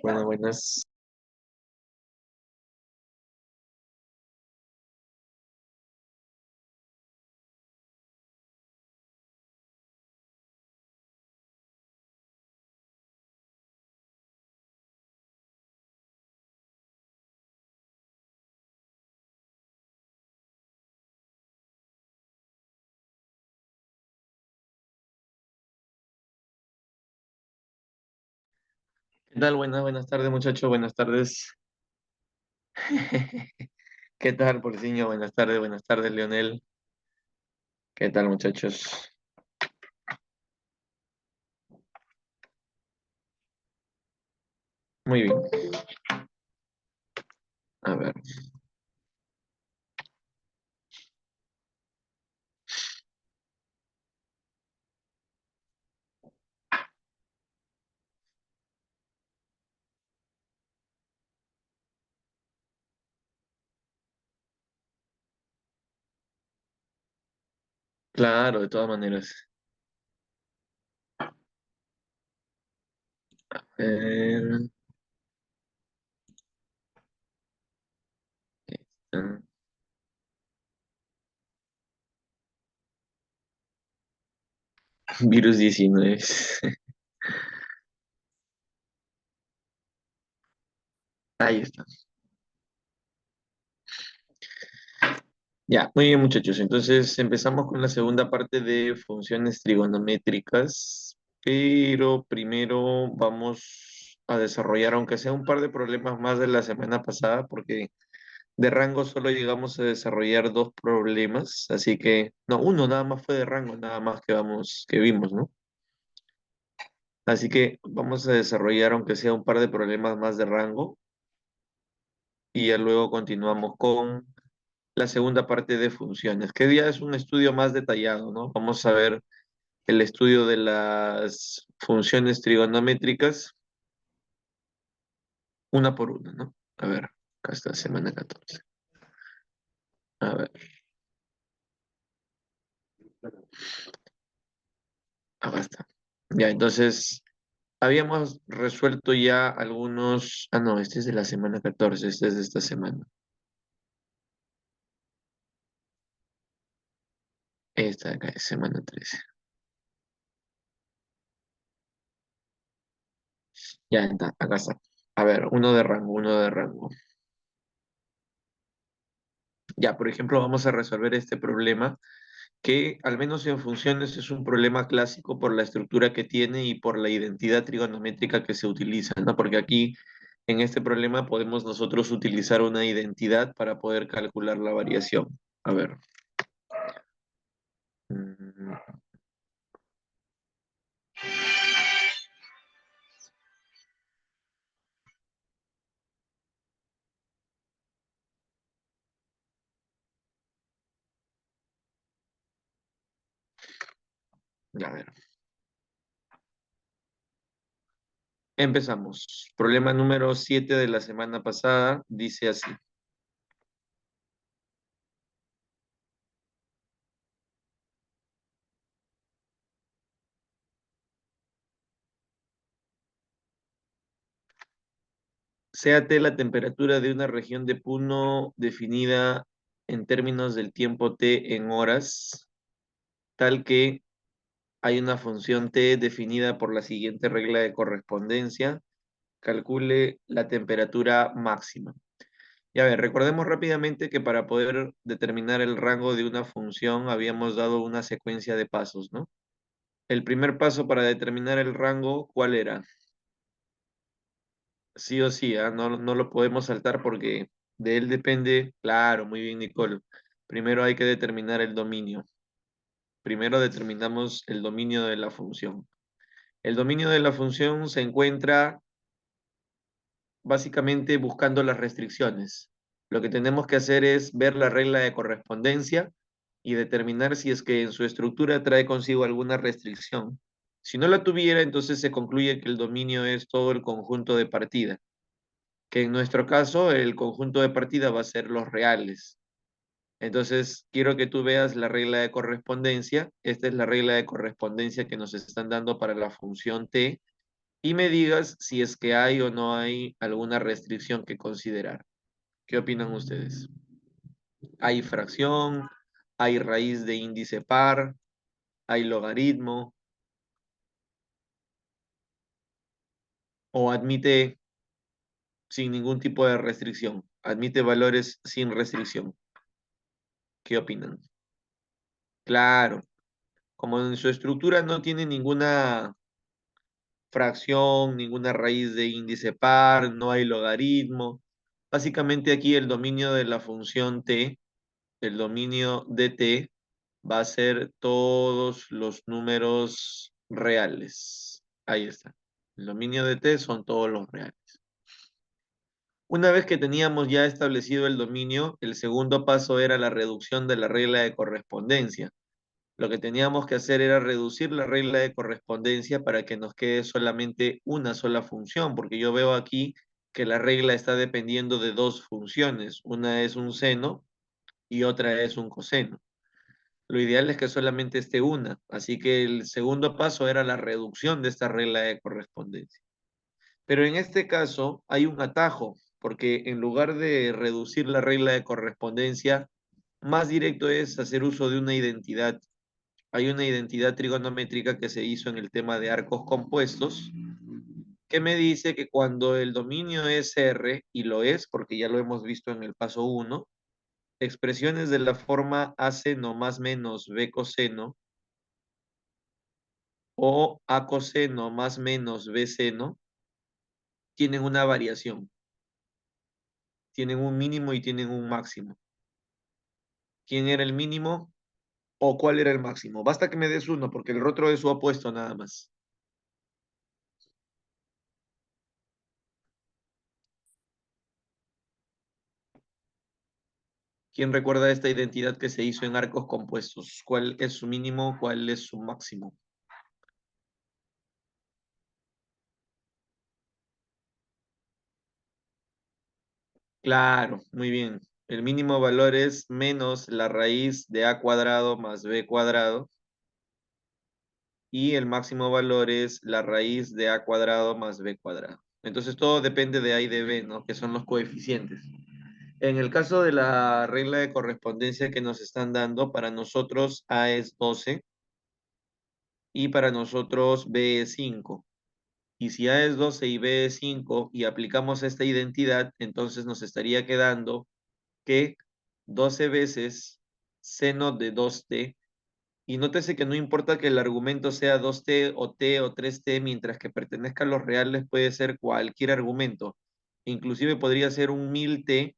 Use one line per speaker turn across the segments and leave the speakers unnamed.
Bueno, buenas. ¿Qué tal? Buenas tardes, muchachos. Buenas tardes. ¿Qué tal, Porciño? Buenas tardes, Leonel. ¿Qué tal, muchachos? Muy bien. A ver, claro, de todas maneras. Eh, eh, virus 19. Ahí está. Ya, muy bien, muchachos. Entonces empezamos con la segunda parte de funciones trigonométricas, pero primero vamos a desarrollar, aunque sea un par de problemas más de la semana pasada, porque de rango solo llegamos a desarrollar dos problemas, así que, no, uno nada más fue de rango, nada más que vimos, ¿no? Así que vamos a desarrollar, aunque sea un par de problemas más de rango, y ya luego continuamos con la segunda parte de funciones, que ya es un estudio más detallado, ¿no? Vamos a ver el estudio de las funciones trigonométricas una por una, ¿no? A ver, acá está semana 14. A ver, acá está. Ya, entonces, habíamos resuelto ya algunos. Ah, no, este es de la semana 14, este es de esta semana. Esta de acá es semana 13. Ya está, acá está. A ver, uno de rango, uno de rango. Ya, por ejemplo, vamos a resolver este problema que, al menos en funciones, es un problema clásico por la estructura que tiene y por la identidad trigonométrica que se utiliza, ¿no? Porque aquí, en este problema, podemos nosotros utilizar una identidad para poder calcular la variación. A ver. Mm, a ver. Empezamos. Problema número 7 de la semana pasada dice así. Sea T la temperatura de una región de Puno definida en términos del tiempo T en horas, tal que hay una función T definida por la siguiente regla de correspondencia. Calcule la temperatura máxima. Y a ver, recordemos rápidamente que para poder determinar el rango de una función habíamos dado una secuencia de pasos, ¿no? El primer paso para determinar el rango, ¿cuál era? Sí o sí, ¿ah? No, no lo podemos saltar porque de él depende, claro, muy bien, Nicole. Primero hay que determinar el dominio. Primero determinamos el dominio de la función. El dominio de la función se encuentra básicamente buscando las restricciones. Lo que tenemos que hacer es ver la regla de correspondencia y determinar si es que en su estructura trae consigo alguna restricción. Si no la tuviera, entonces se concluye que el dominio es todo el conjunto de partida, que en nuestro caso el conjunto de partida va a ser los reales. Entonces, quiero que tú veas la regla de correspondencia. Esta es la regla de correspondencia que nos están dando para la función t. y me digas si es que hay o no hay alguna restricción que considerar. ¿Qué opinan ustedes? ¿Hay fracción? ¿Hay raíz de índice par? ¿Hay logaritmo? ¿O admite sin ningún tipo de restricción? ¿Admite valores sin restricción? ¿Qué opinan? Claro, como en su estructura no tiene ninguna fracción, ninguna raíz de índice par, no hay logaritmo. Básicamente aquí el dominio de la función t, el dominio de t, va a ser todos los números reales. Ahí está. El dominio de t son todos los reales. Una vez que teníamos ya establecido el dominio, el segundo paso era la reducción de la regla de correspondencia. Lo que teníamos que hacer era reducir la regla de correspondencia para que nos quede solamente una sola función, porque yo veo aquí que la regla está dependiendo de dos funciones. Una es un seno y otra es un coseno. Lo ideal es que solamente esté una, así que el segundo paso era la reducción de esta regla de correspondencia. Pero en este caso hay un atajo, porque en lugar de reducir la regla de correspondencia, más directo es hacer uso de una identidad. Hay una identidad trigonométrica que se hizo en el tema de arcos compuestos, que me dice que cuando el dominio es R, y lo es porque ya lo hemos visto en el paso uno, expresiones de la forma A seno más menos B coseno o A coseno más menos B seno tienen una variación, tienen un mínimo y tienen un máximo. ¿Quién era el mínimo o cuál era el máximo? Basta que me des uno porque el otro es su opuesto nada más. ¿Quién recuerda esta identidad que se hizo en arcos compuestos? ¿Cuál es su mínimo? ¿Cuál es su máximo? Claro, muy bien. El mínimo valor es menos la raíz de a cuadrado más b cuadrado y el máximo valor es la raíz de a cuadrado más b cuadrado. Entonces todo depende de a y de b, ¿no? Que son los coeficientes. En el caso de la regla de correspondencia que nos están dando, para nosotros a es 12 y para nosotros b es 5. Y si A es 12 y B es 5 y aplicamos esta identidad, entonces nos estaría quedando que 12 veces seno de 2t, y nótese que no importa que el argumento sea 2t o 3t, mientras que pertenezca a los reales puede ser cualquier argumento. Inclusive podría ser un 1000t,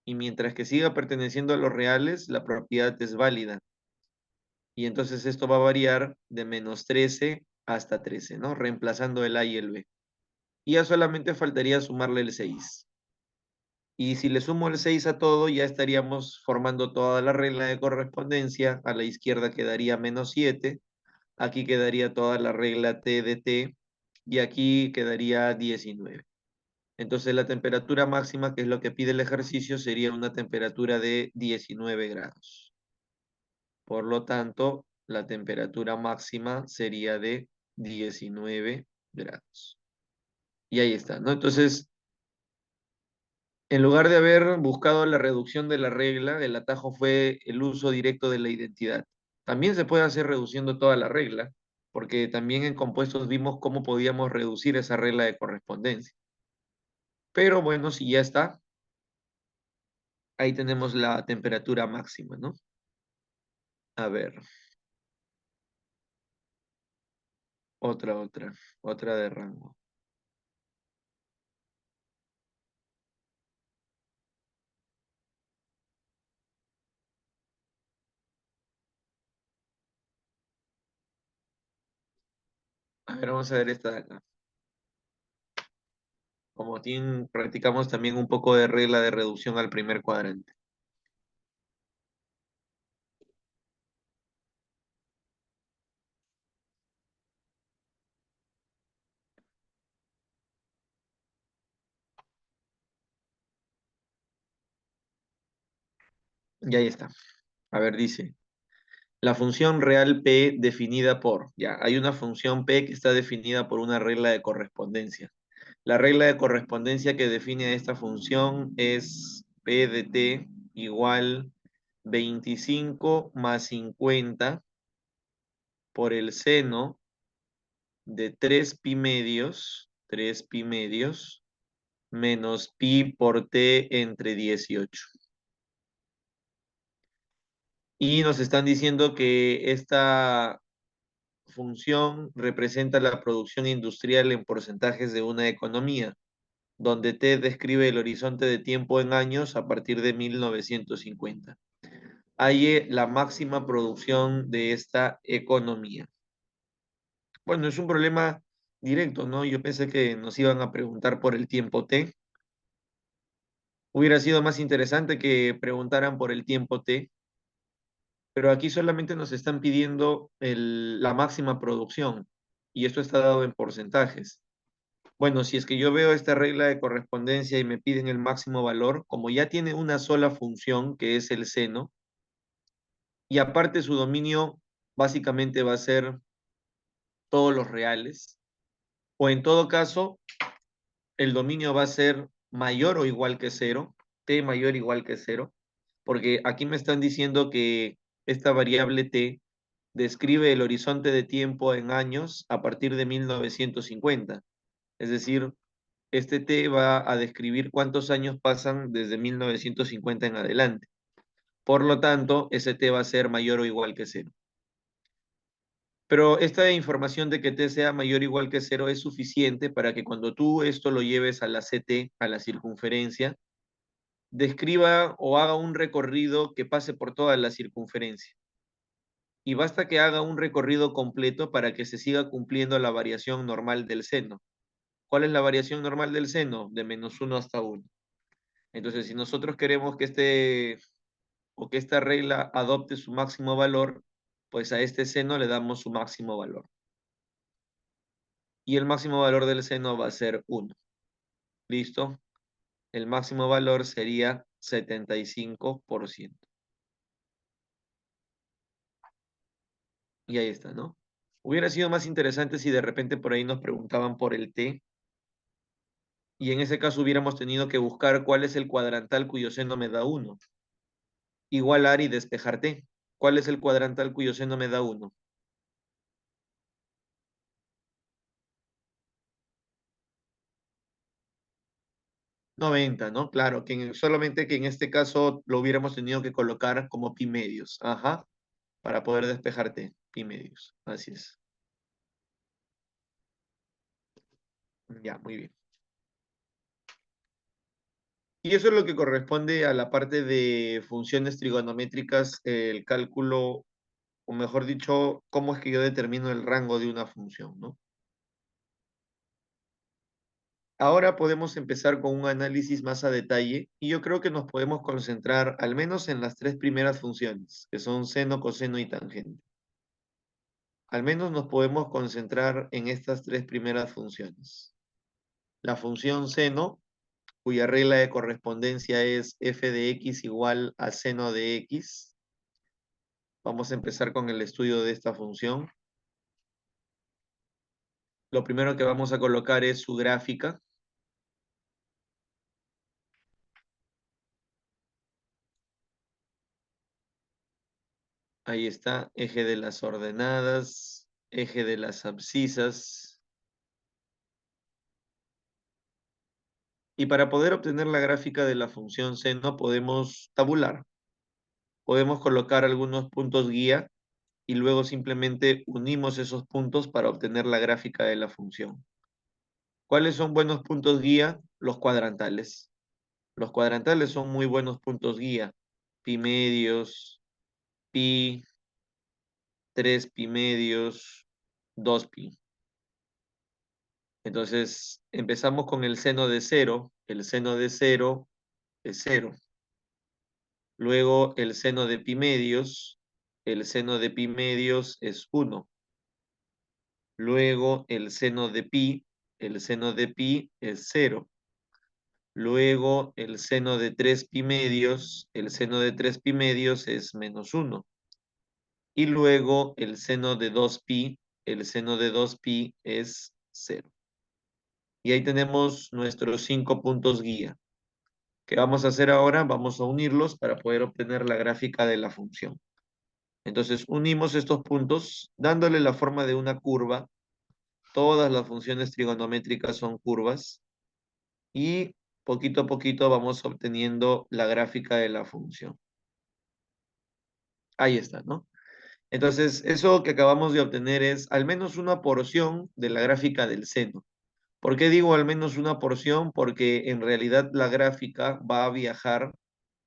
y mientras que siga perteneciendo a los reales, la propiedad es válida. Y entonces esto va a variar de menos 13 hasta 13, ¿no? Reemplazando el A y el B. Y ya solamente faltaría sumarle el 6. Y si le sumo el 6 a todo, ya estaríamos formando toda la regla de correspondencia. A la izquierda quedaría menos 7, aquí quedaría toda la regla T de T, y aquí quedaría 19. Entonces la temperatura máxima, que es lo que pide el ejercicio, sería una temperatura de 19 grados. Por lo tanto, la temperatura máxima sería de 19 grados. Y ahí está, ¿no? Entonces, en lugar de haber buscado la reducción de la regla, el atajo fue el uso directo de la identidad. También se puede hacer reduciendo toda la regla, porque también en compuestos vimos cómo podíamos reducir esa regla de correspondencia. Pero bueno, si ya está, ahí tenemos la temperatura máxima, ¿no? A ver, otra de rango. A ver, vamos a ver esta de acá. Como tienen, practicamos también un poco de regla de reducción al primer cuadrante. Y ahí está. A ver, dice. La función real P definida por, ya, hay una función P que está definida por una regla de correspondencia. La regla de correspondencia que define esta función es P de T igual 25 más 50 por el seno de 3 pi medios, menos pi por T entre 18. Y nos están diciendo que esta función representa la producción industrial en porcentajes de una economía, donde T describe el horizonte de tiempo en años a partir de 1950. Halle la máxima producción de esta economía. Bueno, es un problema directo, ¿no? Yo pensé que nos iban a preguntar por el tiempo T. Hubiera sido más interesante que preguntaran por el tiempo T, pero aquí solamente nos están pidiendo la máxima producción y esto está dado en porcentajes. Bueno, si es que yo veo esta regla de correspondencia y me piden el máximo valor, como ya tiene una sola función, que es el seno, y aparte su dominio básicamente va a ser todos los reales, o en todo caso, el dominio va a ser mayor o igual que cero, t mayor o igual que cero, porque aquí me están diciendo que esta variable t describe el horizonte de tiempo en años a partir de 1950. Es decir, este T va a describir cuántos años pasan desde 1950 en adelante. Por lo tanto, ese T va a ser mayor o igual que cero. Pero esta información de que T sea mayor o igual que cero es suficiente para que cuando tú esto lo lleves a la CT, a la circunferencia, describa o haga un recorrido que pase por toda la circunferencia. Y basta que haga un recorrido completo para que se siga cumpliendo la variación normal del seno. ¿Cuál es la variación normal del seno? De -1 hasta 1. Entonces, si nosotros queremos que o que esta regla adopte su máximo valor, pues a este seno le damos su máximo valor. Y el máximo valor del seno va a ser 1. ¿Listo? El máximo valor sería 75%. Y ahí está, ¿no? Hubiera sido más interesante si de repente por ahí nos preguntaban por el t, y en ese caso hubiéramos tenido que buscar cuál es el cuadrantal cuyo seno me da 1. Igualar y despejar t. ¿Cuál es el cuadrantal cuyo seno me da 1? 90, ¿no? Claro, solamente que en este caso lo hubiéramos tenido que colocar como pi medios. Ajá, para poder despejarte, pi medios. Así es. Ya, muy bien. Y eso es lo que corresponde a la parte de funciones trigonométricas, el cálculo, o mejor dicho, cómo es que yo determino el rango de una función, ¿no? Ahora podemos empezar con un análisis más a detalle y yo creo que nos podemos concentrar al menos en las tres primeras funciones, que son seno, coseno y tangente. Al menos nos podemos concentrar en estas tres primeras funciones. La función seno, cuya regla de correspondencia es f de x igual a seno de x. Vamos a empezar con el estudio de esta función. Lo primero que vamos a colocar es su gráfica. Ahí está, eje de las ordenadas, eje de las abscisas. Y para poder obtener la gráfica de la función seno podemos tabular. Podemos colocar algunos puntos guía y luego simplemente unimos esos puntos para obtener la gráfica de la función. ¿Cuáles son buenos puntos guía? Los cuadrantales. Los cuadrantales son muy buenos puntos guía. Pi medios, pi, 3 pi medios, 2 pi. Entonces, empezamos con el seno de cero. El seno de cero es 0. Luego, el seno de pi medios. El seno de pi medios es 1. Luego, el seno de pi. El seno de pi es 0. Luego, el seno de 3 pi medios. El seno de 3 pi medios es -1. y luego el seno de 2pi, el seno de 2pi es 0. Y ahí tenemos nuestros 5 puntos guía. ¿Qué vamos a hacer ahora? Vamos a unirlos para poder obtener la gráfica de la función. Entonces unimos estos puntos dándole la forma de una curva. Todas las funciones trigonométricas son curvas y poquito a poquito vamos obteniendo la gráfica de la función. Ahí está, ¿no? Entonces, eso que acabamos de obtener es al menos una porción de la gráfica del seno. ¿Por qué digo al menos una porción? Porque en realidad la gráfica va a viajar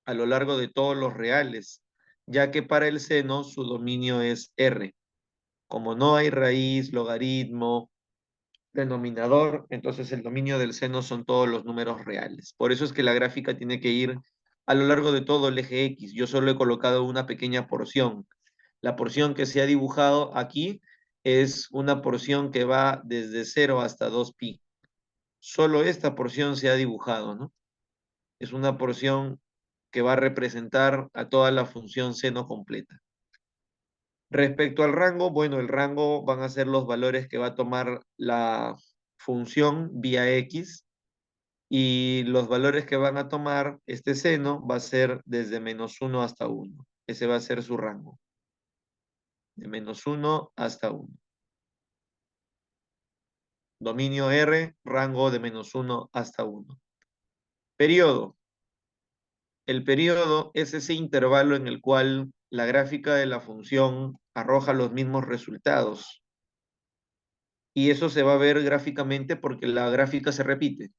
a lo largo de todos los reales, ya que para el seno su dominio es R. Como no hay raíz, logaritmo, denominador, entonces el dominio del seno son todos los números reales. Por eso es que la gráfica tiene que ir a lo largo de todo el eje X. Yo solo he colocado una pequeña porción. La porción que se ha dibujado aquí es una porción que va desde 0 hasta 2pi. Solo esta porción se ha dibujado, ¿no? Es una porción que va a representar a toda la función seno completa. Respecto al rango, bueno, el rango van a ser los valores que va a tomar la función vía X y los valores que van a tomar este seno va a ser desde -1 hasta 1. Ese va a ser su rango, de -1 hasta 1. Dominio R, rango de -1 hasta 1. Periodo. El periodo es ese intervalo en el cual la gráfica de la función arroja los mismos resultados. Y eso se va a ver gráficamente porque la gráfica se repite.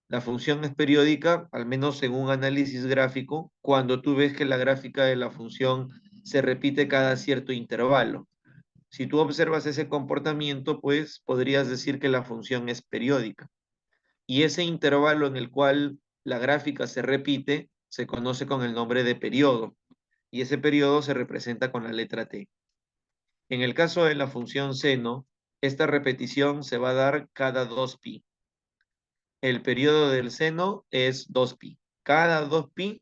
La función es periódica, al menos en un análisis gráfico, cuando tú ves que la gráfica de la función se repite cada cierto intervalo. Si tú observas ese comportamiento, pues podrías decir que la función es periódica. Y ese intervalo en el cual la gráfica se repite se conoce con el nombre de periodo. Y ese periodo se representa con la letra T. En el caso de la función seno, esta repetición se va a dar cada 2pi. El periodo del seno es 2pi. Cada 2pi,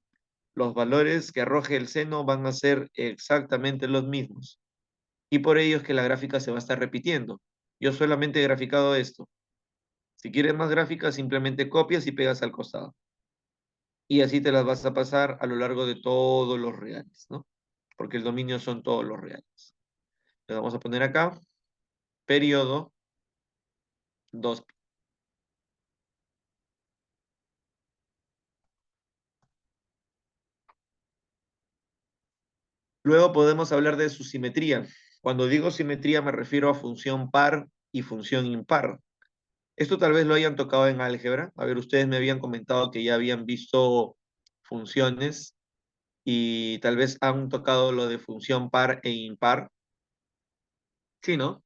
los valores que arroje el seno van a ser exactamente los mismos. Y por ello es que la gráfica se va a estar repitiendo. Yo solamente he graficado esto. Si quieres más gráficas, simplemente copias y pegas al costado. Y así te las vas a pasar a lo largo de todos los reales, ¿no? Porque el dominio son todos los reales. Le vamos a poner acá, periodo 2pi. Luego podemos hablar de su simetría. Cuando digo simetría me refiero a función par y función impar. Esto tal vez lo hayan tocado en álgebra. A ver, ustedes me habían comentado que ya habían visto funciones y tal vez han tocado lo de función par e impar. Sí, ¿no?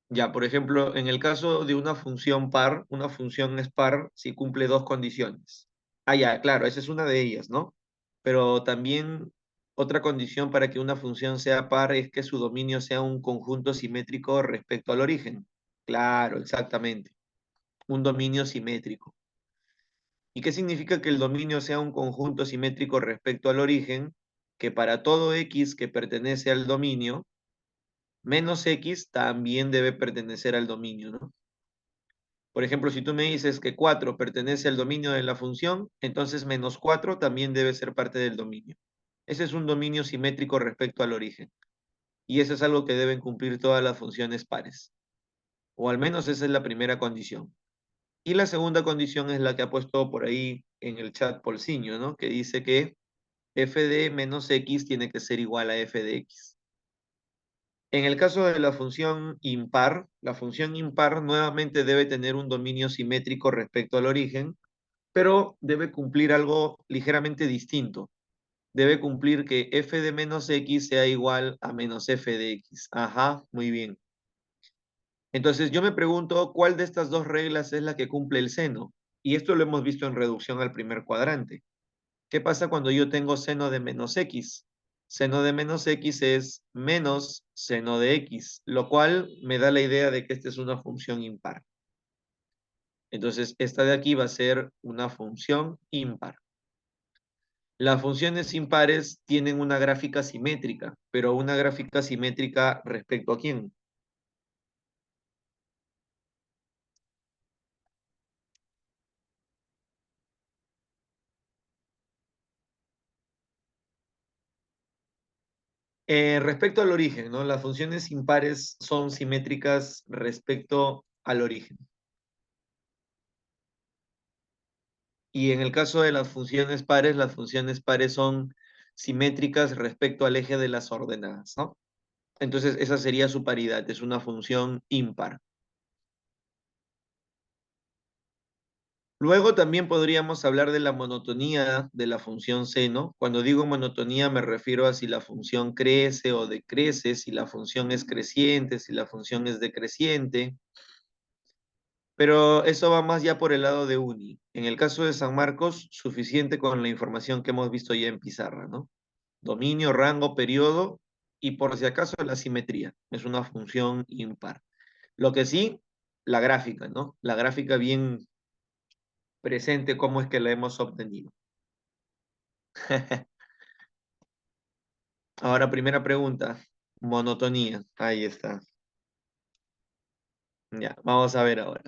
Ya, por ejemplo, en el caso de una función par, una función es par si cumple dos condiciones. Ah, ya, claro, esa es una de ellas, ¿no? Pero también otra condición para que una función sea par es que su dominio sea un conjunto simétrico respecto al origen. Claro, exactamente. Un dominio simétrico. ¿Y qué significa que el dominio sea un conjunto simétrico respecto al origen? Que para todo x que pertenece al dominio, menos x también debe pertenecer al dominio, ¿no? Por ejemplo, si tú me dices que 4 pertenece al dominio de la función, entonces menos 4 también debe ser parte del dominio. Ese es un dominio simétrico respecto al origen. Y eso es algo que deben cumplir todas las funciones pares. O al menos esa es la primera condición. Y la segunda condición es la que ha puesto por ahí en el chat Polsinho, ¿no? Que dice que f de menos x tiene que ser igual a f de x. En el caso de la función impar nuevamente debe tener un dominio simétrico respecto al origen, pero debe cumplir algo ligeramente distinto. Debe cumplir que f de menos x sea igual a menos f de x. Ajá, muy bien. Entonces yo me pregunto cuál de estas dos reglas es la que cumple el seno. Y esto lo hemos visto en reducción al primer cuadrante. ¿Qué pasa cuando yo tengo seno de menos x? Seno de menos x es menos seno de x, lo cual me da la idea de que esta es una función impar. Entonces, esta de aquí va a ser una función impar. Las funciones impares tienen una gráfica simétrica, pero una gráfica simétrica respecto a quién. Respecto al origen, ¿no? Las funciones impares son simétricas respecto al origen. Y en el caso de las funciones pares son simétricas respecto al eje de las ordenadas, ¿no? Entonces, esa sería su paridad, es una función impar. Luego también podríamos hablar de la monotonía de la función seno. Cuando digo monotonía me refiero a si la función crece o decrece, si la función es creciente, si la función es decreciente. Pero eso va más ya por el lado de Uni. En el caso de San Marcos, suficiente con la información que hemos visto ya en pizarra, ¿no? Dominio, rango, periodo y por si acaso la simetría. Es una función impar. Lo que sí, la gráfica, ¿no? La gráfica bien presente, cómo es que la hemos obtenido. Ahora, primera pregunta. Monotonía. Ahí está. Ya, vamos a ver ahora.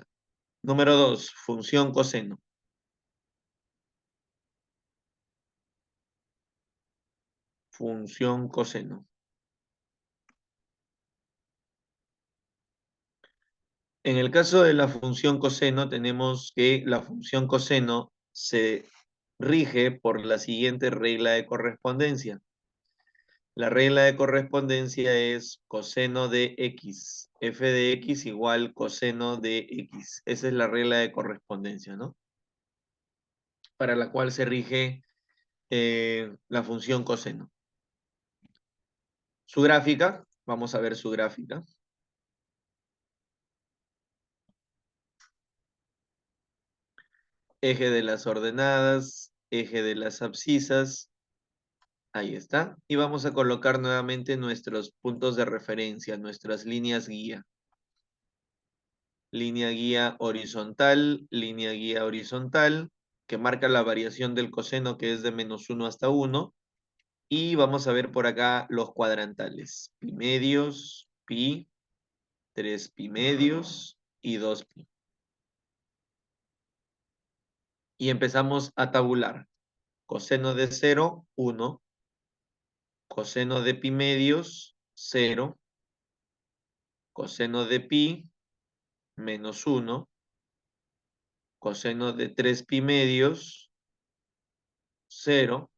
Número 2, función coseno. Función coseno. En el caso de la función coseno, tenemos que la función coseno se rige por la siguiente regla de correspondencia. La regla de correspondencia es coseno de x. F de x igual coseno de x. Esa es la regla de correspondencia, ¿no? Para la cual se rige la función coseno. Su gráfica, vamos a ver su gráfica. Eje de las ordenadas, eje de las abscisas. Ahí está. Y vamos a colocar nuevamente nuestros puntos de referencia, nuestras líneas guía. Línea guía horizontal, que marca la variación del coseno que es de -1 hasta 1. Y vamos a ver por acá los cuadrantales. Pi medios, pi, 3 pi medios y 2 pi. Y empezamos a tabular. Coseno de 0, 1. Coseno de pi medios, 0. Coseno de pi, -1. Coseno de 3 pi medios, 0.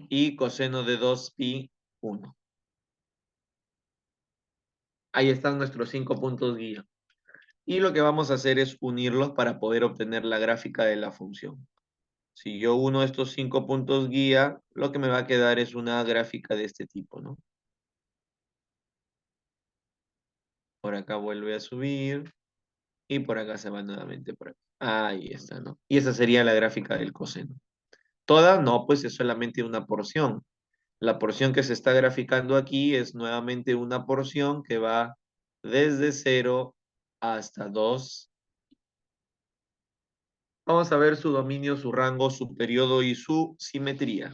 Y coseno de 2 pi, 1. Ahí están nuestros 5 puntos guía. Y lo que vamos a hacer es unirlos para poder obtener la gráfica de la función. Si yo uno estos 5 puntos guía, lo que me va a quedar es una gráfica de este tipo, ¿no? Por acá vuelve a subir y por acá se va nuevamente por acá. Ahí está, ¿no? Y esa sería la gráfica del coseno. Toda, no, pues es solamente una porción. La porción que se está graficando aquí es nuevamente una porción que va desde 0 hasta 2. Vamos a ver su dominio, su rango, su periodo y su simetría.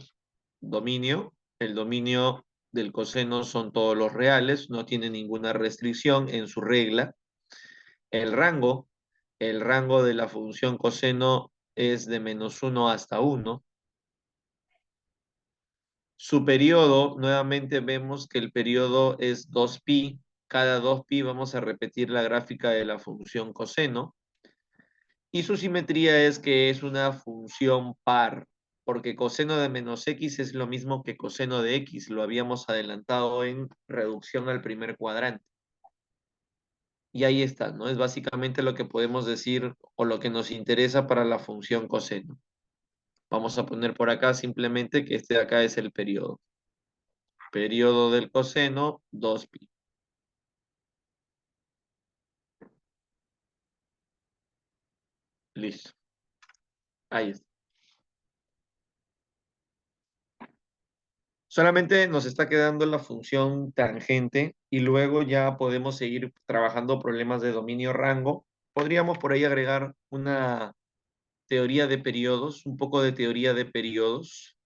Dominio, el dominio del coseno son todos los reales, no tiene ninguna restricción en su regla. El rango de la función coseno es de -1 hasta 1. Su periodo, nuevamente vemos que el periodo es 2pi. Cada 2pi vamos a repetir la gráfica de la función coseno. Y su simetría es que es una función par, porque coseno de -x es lo mismo que coseno de x. Lo habíamos adelantado en reducción al primer cuadrante. Y ahí está, ¿no? Es básicamente lo que podemos decir o lo que nos interesa para la función coseno. Vamos a poner por acá simplemente que este de acá es el periodo. Periodo del coseno, 2pi. Listo. Ahí está. Solamente nos está quedando la función tangente y luego ya podemos seguir trabajando problemas de dominio rango. Podríamos por ahí agregar una teoría de periodos, un poco de teoría de periodos.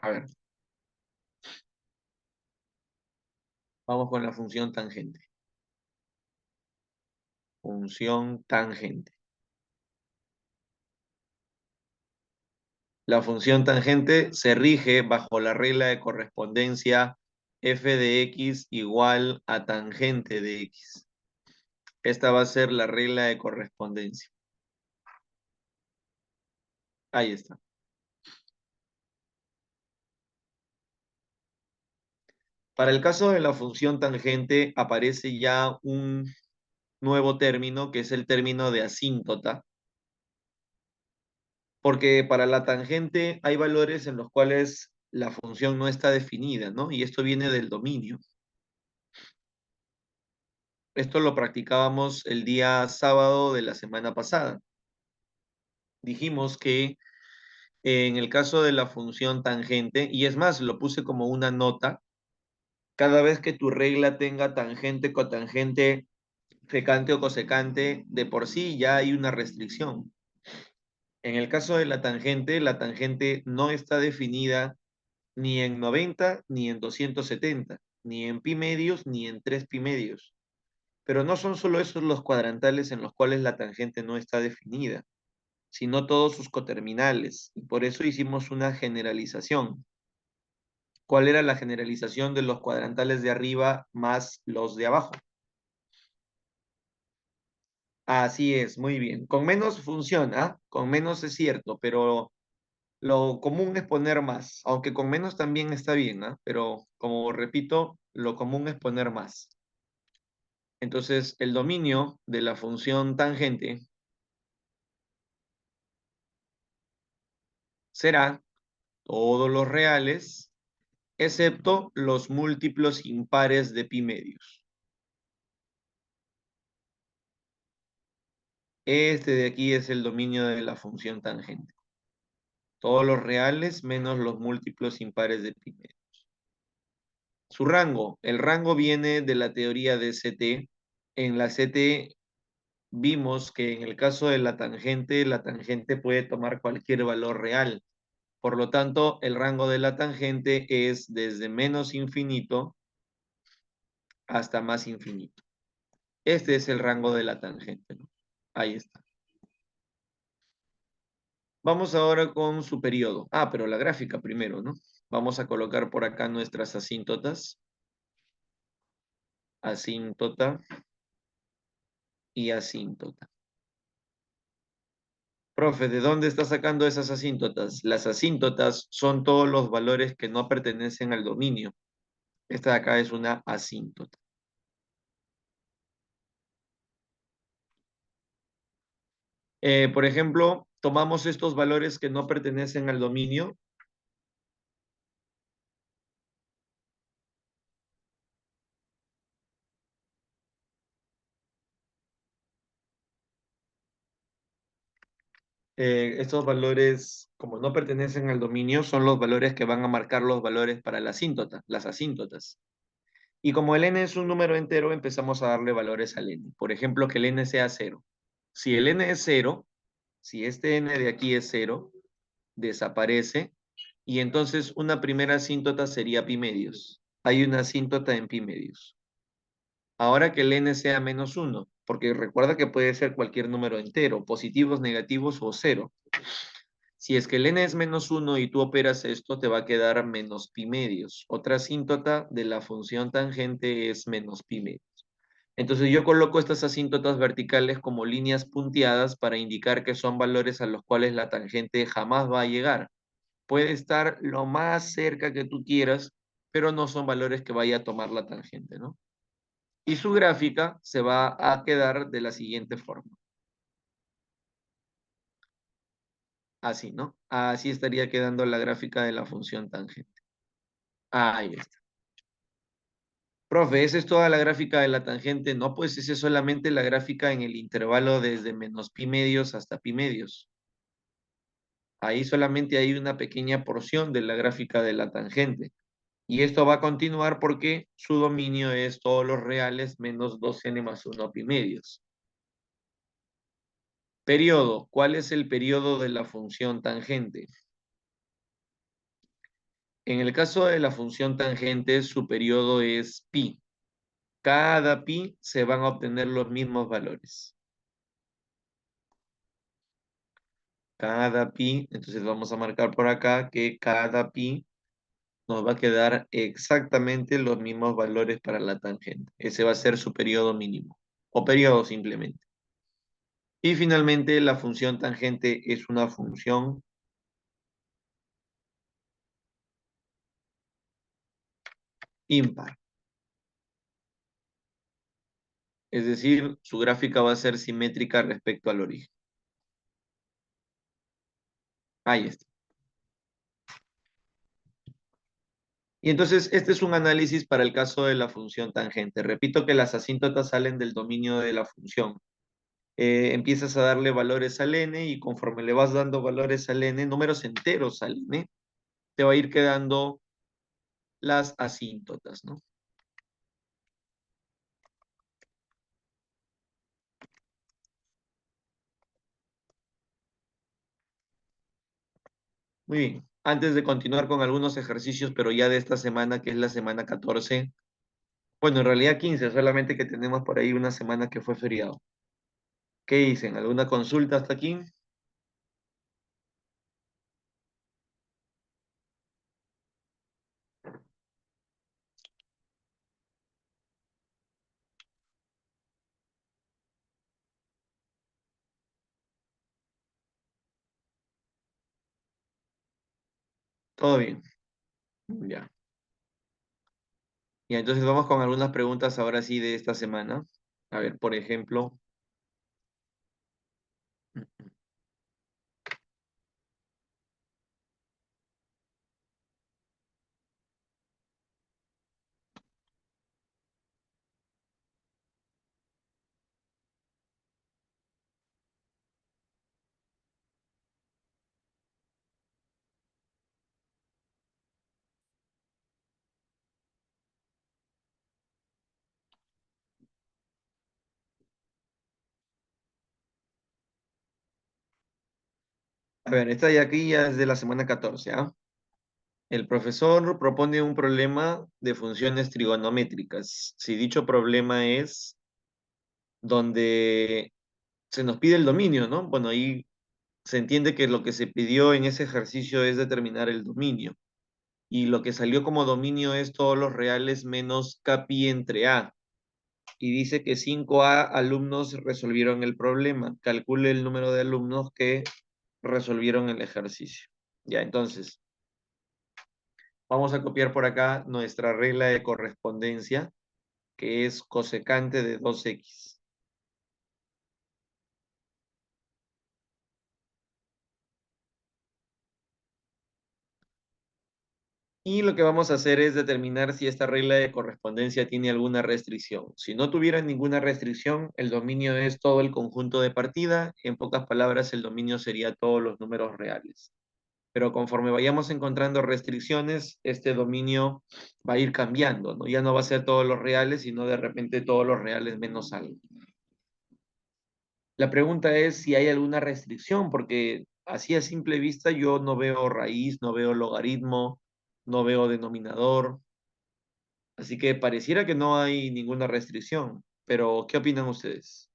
A ver, vamos con la función tangente. Función tangente. La función tangente se rige bajo la regla de correspondencia f de x igual a tangente de x. Esta va a ser la regla de correspondencia. Ahí está. Para el caso de la función tangente aparece ya un nuevo término que es el término de asíntota, porque para la tangente hay valores en los cuales la función no está definida, ¿no? Y esto viene del dominio. Esto lo practicábamos el día sábado de la semana pasada. Dijimos que en el caso de la función tangente, y es más, lo puse como una nota, cada vez que tu regla tenga tangente, cotangente, secante o cosecante, de por sí ya hay una restricción. En el caso de la tangente no está definida ni en 90 ni en 270, ni en pi medios ni en 3 pi medios. Pero no son solo esos los cuadrantales en los cuales la tangente no está definida, sino todos sus coterminales. Y por eso hicimos una generalización. ¿Cuál era la generalización de los cuadrantales de arriba más los de abajo? Así es, muy bien. Con menos funciona, con menos es cierto, pero lo común es poner más, aunque con menos también está bien, ¿ah? Pero como repito, lo común es poner más. Entonces, el dominio de la función tangente será todos los reales, excepto los múltiplos impares de pi medios. Este de aquí es el dominio de la función tangente. Todos los reales menos los múltiplos impares de pi medios. Su rango. El rango viene de la teoría de CT. En la CT vimos que en el caso de la tangente puede tomar cualquier valor real. Por lo tanto, el rango de la tangente es desde menos infinito hasta más infinito. Este es el rango de la tangente, ¿no? Ahí está. Vamos ahora con su periodo. Ah, pero la gráfica primero, ¿no? Vamos a colocar por acá nuestras asíntotas. Asíntota y asíntota. Profe, ¿de dónde está sacando esas asíntotas? Las asíntotas son todos los valores que no pertenecen al dominio. Esta de acá es una asíntota. Por ejemplo, tomamos estos valores que no pertenecen al dominio. Estos valores, como no pertenecen al dominio, son los valores que van a marcar los valores para la asíntota, las asíntotas. Y como el n es un número entero, empezamos a darle valores al n. Por ejemplo, que el n sea 0. Si el n es 0, si este n de aquí es 0, desaparece y entonces una primera asíntota sería pi medios. Hay una asíntota en pi medios. Ahora que el n sea menos 1, porque recuerda que puede ser cualquier número entero, positivos, negativos o 0. Si es que el n es menos 1 y tú operas esto, te va a quedar menos pi medios. Otra asíntota de la función tangente es menos pi medios. Entonces yo coloco estas asíntotas verticales como líneas punteadas para indicar que son valores a los cuales la tangente jamás va a llegar. Puede estar lo más cerca que tú quieras, pero no son valores que vaya a tomar la tangente, ¿no? Y su gráfica se va a quedar de la siguiente forma. Así, ¿no? Así estaría quedando la gráfica de la función tangente. Ahí está. Profe, ¿esa es toda la gráfica de la tangente? No, pues esa es solamente la gráfica en el intervalo desde menos pi medios hasta pi medios. Ahí solamente hay una pequeña porción de la gráfica de la tangente. Y esto va a continuar porque su dominio es todos los reales menos 2n más 1 pi medios. Periodo. ¿Cuál es el periodo de la función tangente? En el caso de la función tangente, su periodo es pi. Cada pi se van a obtener los mismos valores. Cada pi, entonces vamos a marcar por acá que cada pi nos va a quedar exactamente los mismos valores para la tangente. Ese va a ser su periodo mínimo, o periodo simplemente. Y finalmente, la función tangente es una función impar. Es decir, su gráfica va a ser simétrica respecto al origen. Ahí está. Y entonces, este es un análisis para el caso de la función tangente. Repito que las asíntotas salen del dominio de la función. Empiezas a darle valores al n y conforme le vas dando valores al n, números enteros al n, te va a ir quedando las asíntotas, ¿no? Muy bien. Antes de continuar con algunos ejercicios, pero ya de esta semana, que es la semana 14, bueno, en realidad 15, solamente que tenemos por ahí una semana que fue feriado. ¿Qué dicen? ¿Alguna consulta hasta aquí? Todo bien. Ya. Y entonces vamos con algunas preguntas ahora sí de esta semana. A ver, por ejemplo, esta de aquí ya es de la semana 14, ¿ah? El profesor propone un problema de funciones trigonométricas. Si dicho problema es donde se nos pide el dominio, ¿no? Bueno, ahí se entiende que lo que se pidió en ese ejercicio es determinar el dominio. Y lo que salió como dominio es todos los reales menos capi entre A. Y dice que 5A alumnos resolvieron el problema. Calcule el número de alumnos que resolvieron el ejercicio. Ya, entonces, vamos a copiar por acá nuestra regla de correspondencia, que es cosecante de 2x. Y lo que vamos a hacer es determinar si esta regla de correspondencia tiene alguna restricción. Si no tuviera ninguna restricción, el dominio es todo el conjunto de partida. En pocas palabras, el dominio sería todos los números reales. Pero conforme vayamos encontrando restricciones, este dominio va a ir cambiando, ¿no? Ya no va a ser todos los reales, sino de repente todos los reales menos algo. La pregunta es si hay alguna restricción, porque así a simple vista yo no veo raíz, no veo logaritmo, no veo denominador. Así que pareciera que no hay ninguna restricción, pero ¿qué opinan ustedes?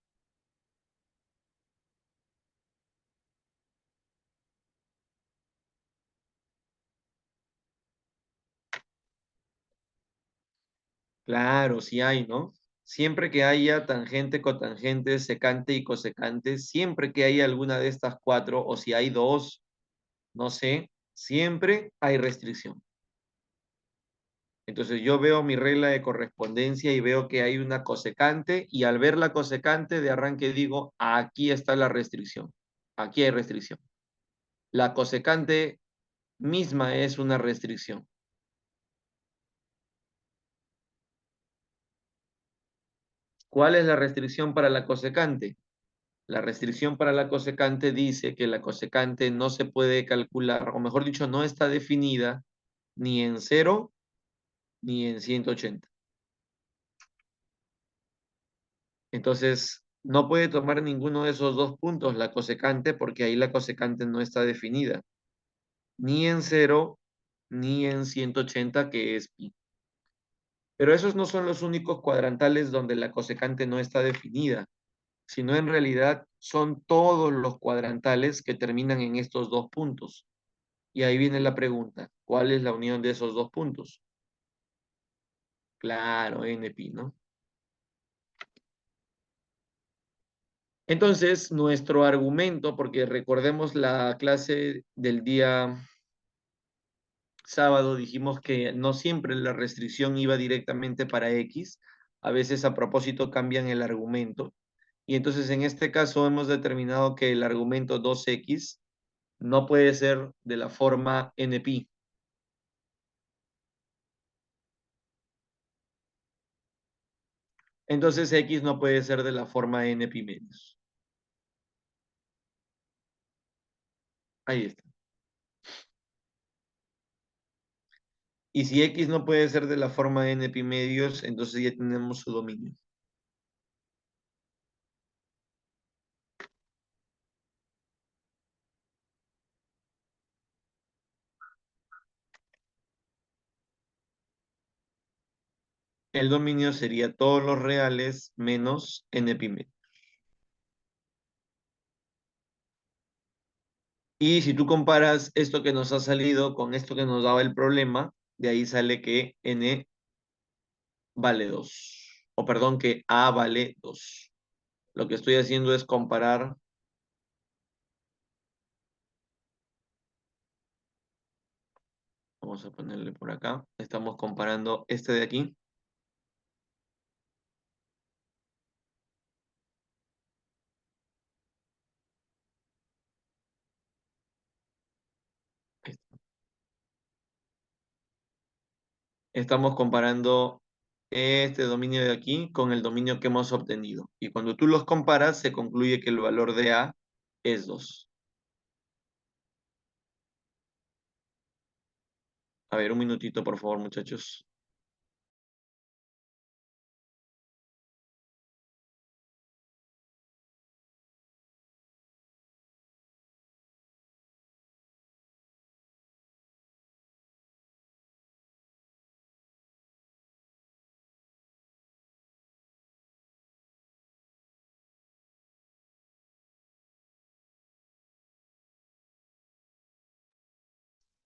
Claro, sí hay, ¿no? Siempre que haya tangente, cotangente, secante y cosecante, siempre que haya alguna de estas cuatro, o si hay dos, no sé, siempre hay restricción. Entonces yo veo mi regla de correspondencia y veo que hay una cosecante y al ver la cosecante de arranque digo, aquí está la restricción, aquí hay restricción. La cosecante misma es una restricción. ¿Cuál es la restricción para la cosecante? La restricción para la cosecante dice que la cosecante no se puede calcular, o mejor dicho, no está definida ni en 0 ni en 180. Entonces, No puede tomar ninguno de esos dos puntos la cosecante porque ahí la cosecante no está definida, ni en cero ni en 180 que es pi. Pero esos no son los únicos cuadrantales donde la cosecante no está definida, sino en realidad son todos los cuadrantales que terminan en estos dos puntos. Y ahí viene la pregunta, ¿cuál es la unión de esos dos puntos? Claro, NP, ¿no? Entonces, nuestro argumento, porque recordemos la clase del día sábado, dijimos que no siempre la restricción iba directamente para X, a veces a propósito cambian el argumento. Y entonces en este caso hemos determinado que el argumento 2X no puede ser de la forma NP. Entonces X no puede ser de la forma NP medios. Ahí está. Y si X no puede ser de la forma NP medios, entonces ya tenemos su dominio. El dominio sería todos los reales menos NP medios. Y si tú comparas esto que nos ha salido con esto que nos daba el problema, de ahí sale que N vale 2. O perdón, que A vale 2. Lo que estoy haciendo es comparar, vamos a ponerle por acá, estamos comparando este de aquí. Estamos comparando este dominio de aquí con el dominio que hemos obtenido. Y cuando tú los comparas, se concluye que el valor de A es 2. A ver, un minutito, por favor, muchachos.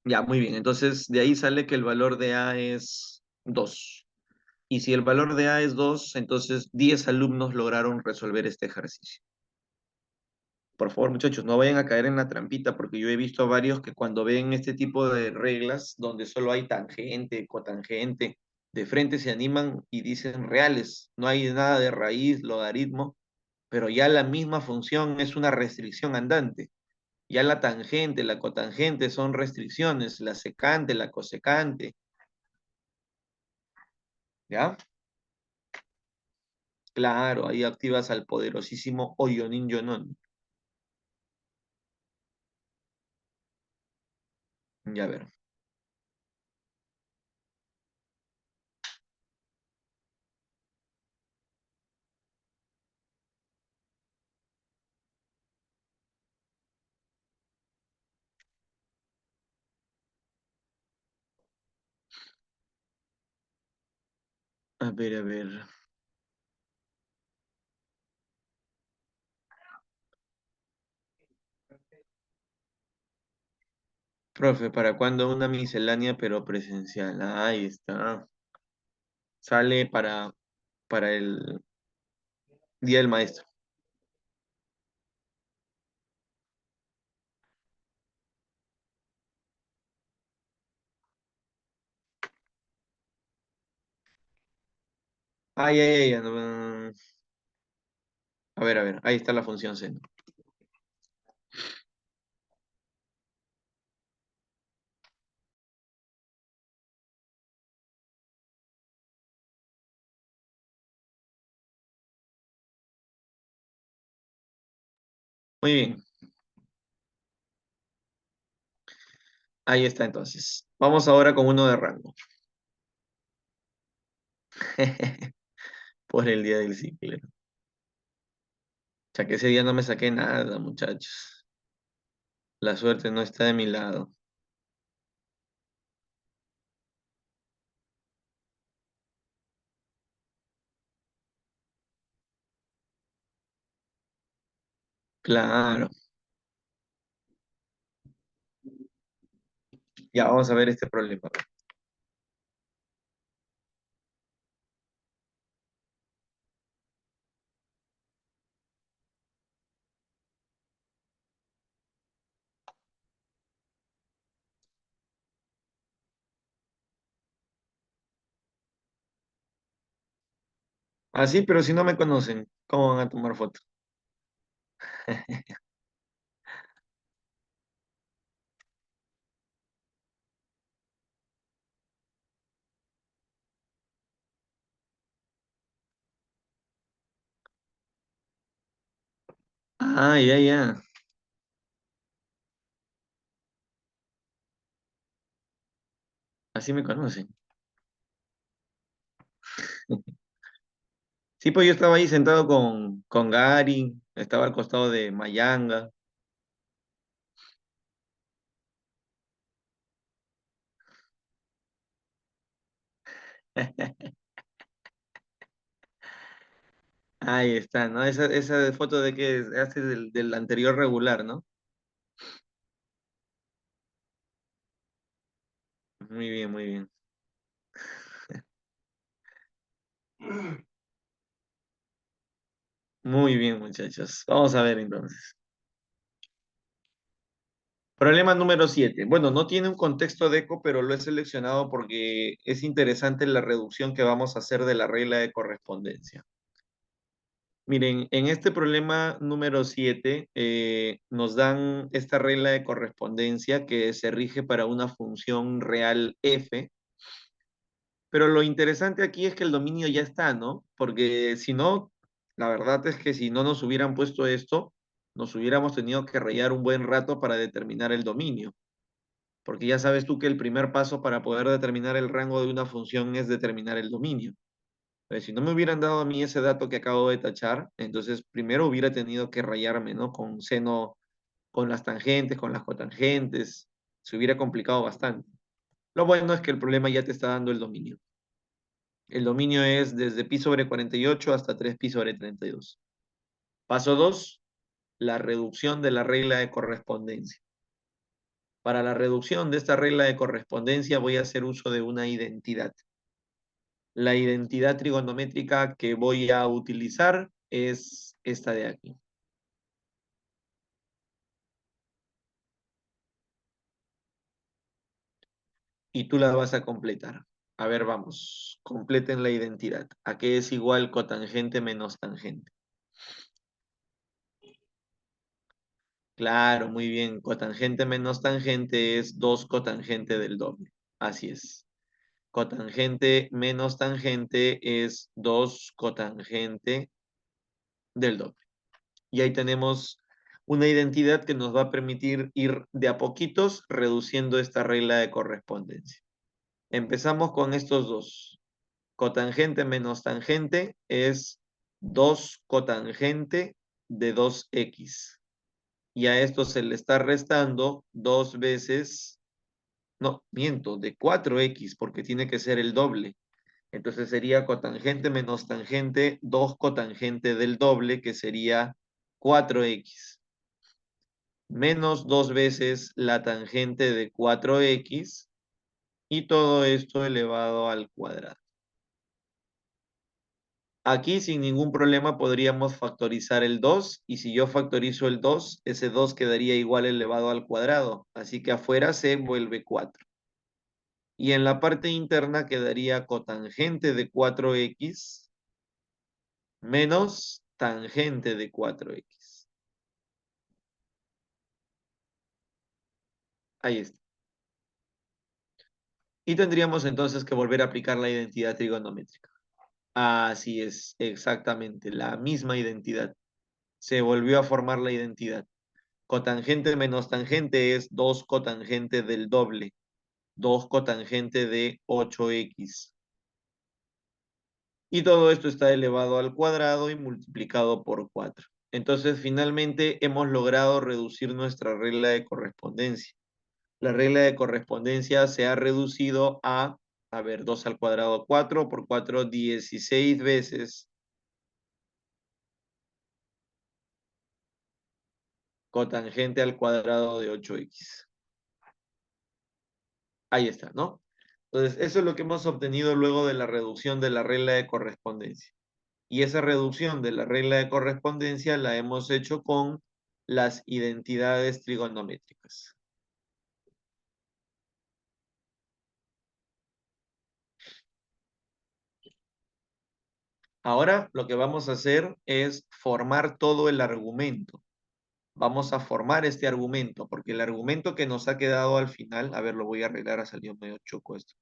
Ya, muy bien. Entonces, de ahí sale que el valor de A es 2. Y si el valor de A es 2, entonces 10 alumnos lograron resolver este ejercicio. Por favor, muchachos, no vayan a caer en la trampita, porque yo he visto a varios que cuando ven este tipo de reglas, donde solo hay tangente, cotangente, de frente se animan y dicen reales, no hay nada de raíz, logaritmo, pero ya la misma función es una restricción andante. Ya la tangente, la cotangente son restricciones, la secante, la cosecante, ¿ya? Claro, ahí activas al poderosísimo Oyonin Yonon. Ya ver, a ver, a ver. Profe, ¿para cuándo una miscelánea pero presencial? Ahí está. Sale para el Día del Maestro. Ay, ay, ay. A ver, ahí está la función seno. Muy bien, ahí está entonces. Vamos ahora con uno de rango. Por el Día del Ciclo. Ya que ese día no me saqué nada, muchachos. La suerte no está de mi lado. Claro. Ya, vamos a ver este problema. Ah, sí, pero si no me conocen, ¿cómo van a tomar foto? Ah, ya, ya. Así me conocen. Sí, pues yo estaba ahí sentado con Gary, estaba al costado de Mayanga. Ahí está, ¿no? Esa foto de que hace del anterior regular, ¿no? Muy bien, muy bien. Muy bien, muchachos. Vamos a ver entonces. Problema número 7. Bueno, no tiene un contexto de eco, pero lo he seleccionado porque es interesante la reducción que vamos a hacer de la regla de correspondencia. Miren, en este problema número 7 nos dan esta regla de correspondencia que se rige para una función real f, pero lo interesante aquí es que el dominio ya está, ¿no? Porque si no, la verdad es que si no nos hubieran puesto esto, nos hubiéramos tenido que rayar un buen rato para determinar el dominio, porque ya sabes tú que el primer paso para poder determinar el rango de una función es determinar el dominio. Si no me hubieran dado a mí ese dato que acabo de tachar, entonces primero hubiera tenido que rayarme, ¿no? Con seno, con las tangentes, con las cotangentes, se hubiera complicado bastante. Lo bueno es que el problema ya te está dando el dominio. El dominio es desde pi sobre 48 hasta 3 pi sobre 32. Paso 2, la reducción de la regla de correspondencia. Para la reducción de esta regla de correspondencia voy a hacer uso de una identidad. La identidad trigonométrica que voy a utilizar es esta de aquí. Y tú la vas a completar. A ver, vamos. Completen la identidad. ¿A qué es igual cotangente menos tangente? Claro, muy bien. Cotangente menos tangente es 2 cotangente del doble. Así es. Cotangente menos tangente es 2 cotangente del doble. Y ahí tenemos una identidad que nos va a permitir ir de a poquitos reduciendo esta regla de correspondencia. Empezamos con estos dos. Cotangente menos tangente es 2 cotangente de 2x. Y a esto se le está restando 2 veces, no, miento, de 4x porque tiene que ser el doble. Entonces sería cotangente menos tangente, 2 cotangente del doble, que sería 4x. Menos 2 veces la tangente de 4x y todo esto elevado al cuadrado. Aquí sin ningún problema podríamos factorizar el 2 y si yo factorizo el 2, ese 2 quedaría igual elevado al cuadrado, así que afuera se vuelve 4. Y en la parte interna quedaría cotangente de 4x menos tangente de 4x. Ahí está. Y tendríamos entonces que volver a aplicar la identidad trigonométrica. Así es, exactamente, la misma identidad. Se volvió a formar la identidad. Cotangente menos tangente es 2 cotangente del doble, 2 cotangente de 8x. Y todo esto está elevado al cuadrado y multiplicado por 4. Entonces, finalmente hemos logrado reducir nuestra regla de correspondencia. La regla de correspondencia se ha reducido a ver, 2 al cuadrado, 4 por 4, 16 veces cotangente al cuadrado de 8x. Ahí está, ¿no? Entonces, eso es lo que hemos obtenido luego de la reducción de la regla de correspondencia. Y esa reducción de la regla de correspondencia la hemos hecho con las identidades trigonométricas. Ahora lo que vamos a hacer es formar todo el argumento. Vamos a formar este argumento, porque el argumento que nos ha quedado al final, a ver, lo voy a arreglar, ha salido medio choco esto.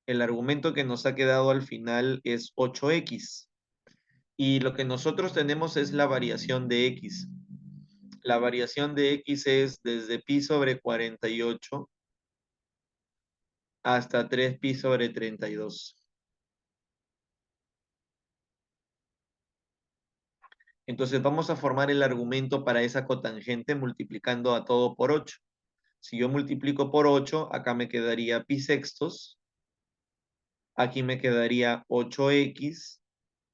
El argumento que nos ha quedado al final es 8x. Y lo que nosotros tenemos es la variación de x. La variación de x es desde pi sobre 48 hasta 3pi sobre 32. Entonces vamos a formar el argumento para esa cotangente multiplicando a todo por 8. Si yo multiplico por 8, acá me quedaría pi sextos, aquí me quedaría 8x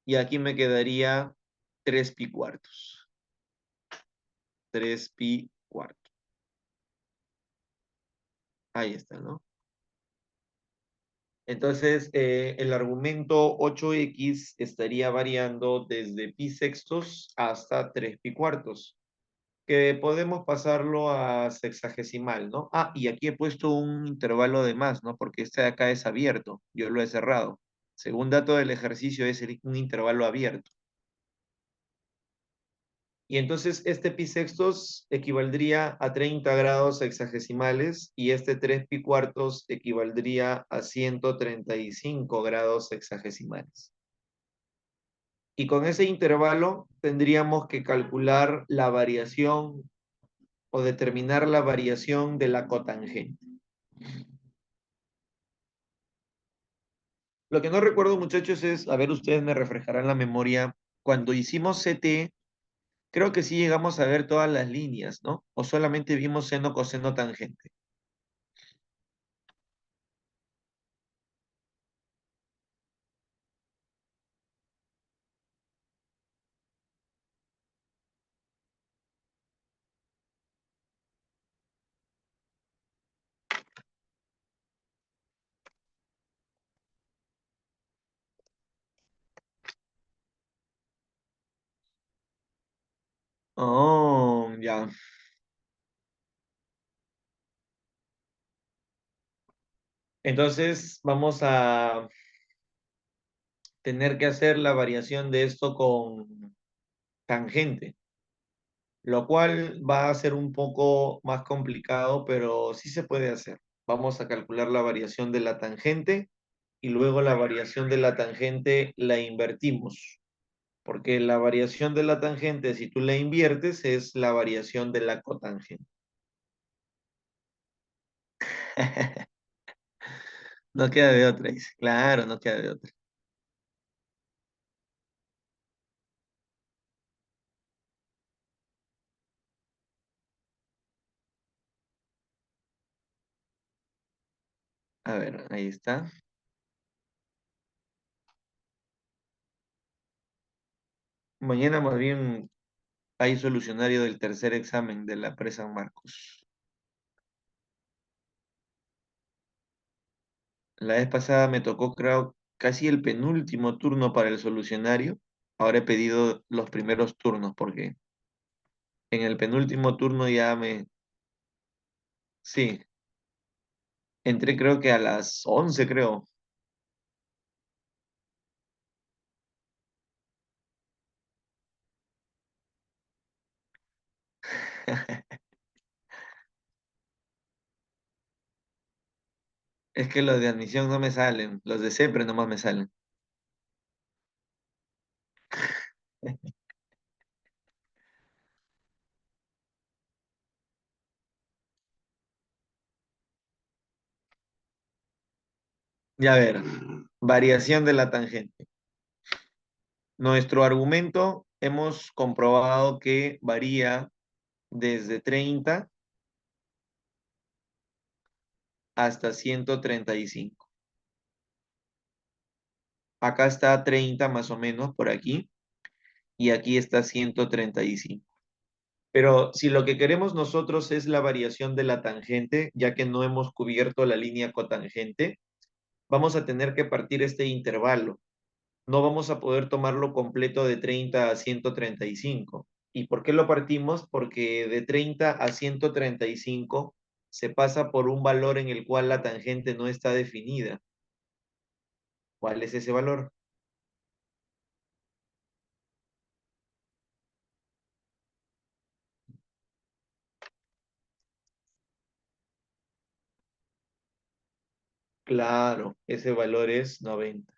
y aquí me quedaría 3pi cuartos. 3pi cuartos. Ahí está, ¿no? Entonces, el argumento 8x estaría variando desde pi sextos hasta 3pi cuartos, que podemos pasarlo a sexagesimal, ¿no? Ah, y aquí he puesto un intervalo de más, ¿no? Porque este de acá es abierto, yo lo he cerrado. Según dato del ejercicio, es un intervalo abierto. Y entonces este pi sextos equivaldría a 30 grados sexagesimales y este 3 pi cuartos equivaldría a 135 grados sexagesimales. Y con ese intervalo tendríamos que calcular la variación o determinar la variación de la cotangente. Lo que no recuerdo, muchachos, es, a ver, ustedes me refrescarán la memoria, cuando hicimos CT, creo que sí llegamos a ver todas las líneas, ¿no? O solamente vimos seno, coseno, tangente. Oh, ya. Entonces vamos a tener que hacer la variación de esto con tangente, lo cual va a ser un poco más complicado, pero sí se puede hacer. Vamos a calcular la variación de la tangente y luego la variación de la tangente la invertimos, porque la variación de la tangente, si tú la inviertes, es la variación de la cotangente. No queda de otra, dice. Claro, no queda de otra. A ver, ahí está. Mañana más bien hay solucionario del tercer examen de la Pre-San Marcos. La vez pasada me tocó, creo, casi el penúltimo turno para el solucionario. Ahora he pedido los primeros turnos porque en el penúltimo turno ya me... Sí, entré creo que a las 11 creo. Es que los de admisión no me salen, los de siempre nomás me salen. Ya a ver, variación de la tangente. Nuestro argumento hemos comprobado que varía desde 30 hasta 135. Acá está 30 más o menos por aquí y aquí está 135. Pero si lo que queremos nosotros es la variación de la tangente, ya que no hemos cubierto la línea cotangente, vamos a tener que partir este intervalo. No vamos a poder tomarlo completo de 30 a 135. ¿Y por qué lo partimos? Porque de 30 a 135 se pasa por un valor en el cual la tangente no está definida. ¿Cuál es ese valor? Claro, ese valor es 90.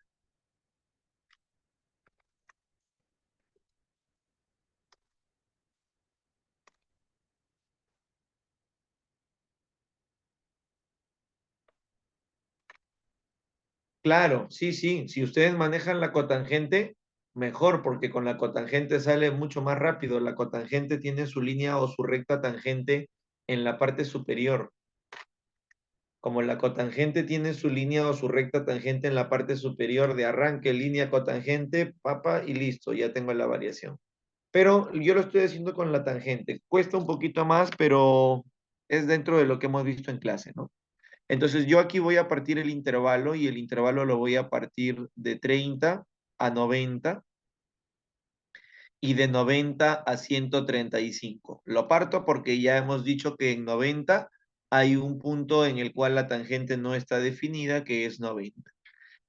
Claro, sí, sí. Si ustedes manejan la cotangente, mejor, porque con la cotangente sale mucho más rápido. La cotangente tiene su línea o su recta tangente en la parte superior. Como la cotangente tiene su línea o su recta tangente en la parte superior de arranque, línea cotangente, papa y listo, ya tengo la variación. Pero yo lo estoy haciendo con la tangente. Cuesta un poquito más, pero es dentro de lo que hemos visto en clase, ¿no? Entonces yo aquí voy a partir el intervalo y el intervalo lo voy a partir de 30 a 90 y de 90 a 135. Lo parto porque ya hemos dicho que en 90 hay un punto en el cual la tangente no está definida, que es 90.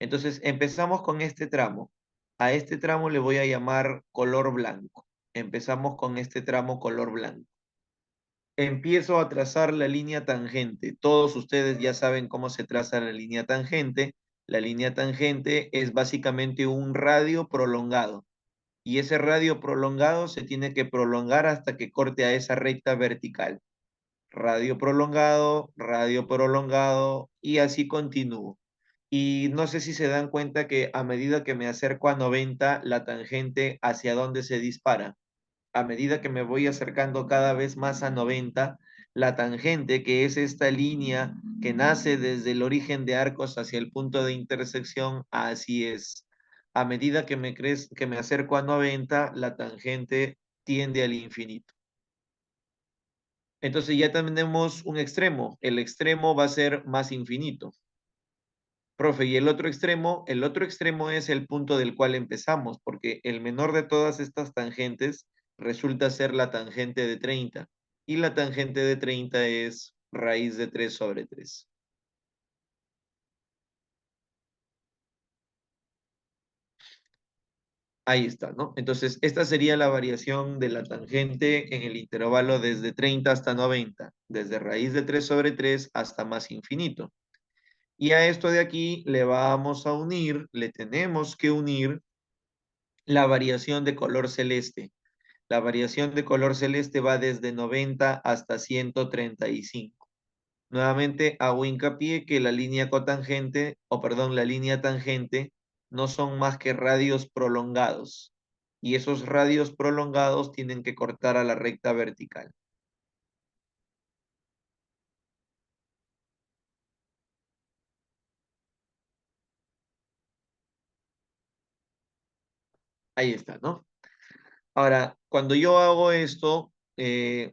Entonces empezamos con este tramo. A este tramo le voy a llamar color blanco. Empezamos con este tramo color blanco. Empiezo a trazar la línea tangente. Todos ustedes ya saben cómo se traza la línea tangente. La línea tangente es básicamente un radio prolongado. Y ese radio prolongado se tiene que prolongar hasta que corte a esa recta vertical. Radio prolongado y así continúo. Y no sé si se dan cuenta que a medida que me acerco a 90, la tangente hacia dónde se dispara. A medida que me voy acercando cada vez más a 90, la tangente, que es esta línea que nace desde el origen de Arcos hacia el punto de intersección, así es. A medida que me acerco a 90, la tangente tiende al infinito. Entonces ya tenemos un extremo. El extremo va a ser más infinito. Profe, y el otro extremo es el punto del cual empezamos, porque el menor de todas estas tangentes resulta ser la tangente de 30, y la tangente de 30 es raíz de 3 sobre 3. Ahí está, ¿no? Entonces, esta sería la variación de la tangente en el intervalo desde 30 hasta 90, desde raíz de 3 sobre 3 hasta más infinito. Y a esto de aquí le vamos a unir, le tenemos que unir la variación de color celeste. La variación de color celeste va desde 90 hasta 135. Nuevamente hago hincapié que la línea cotangente, o perdón, la línea tangente no son más que radios prolongados. Y esos radios prolongados tienen que cortar a la recta vertical. Ahí está, ¿no? Ahora, cuando yo hago esto,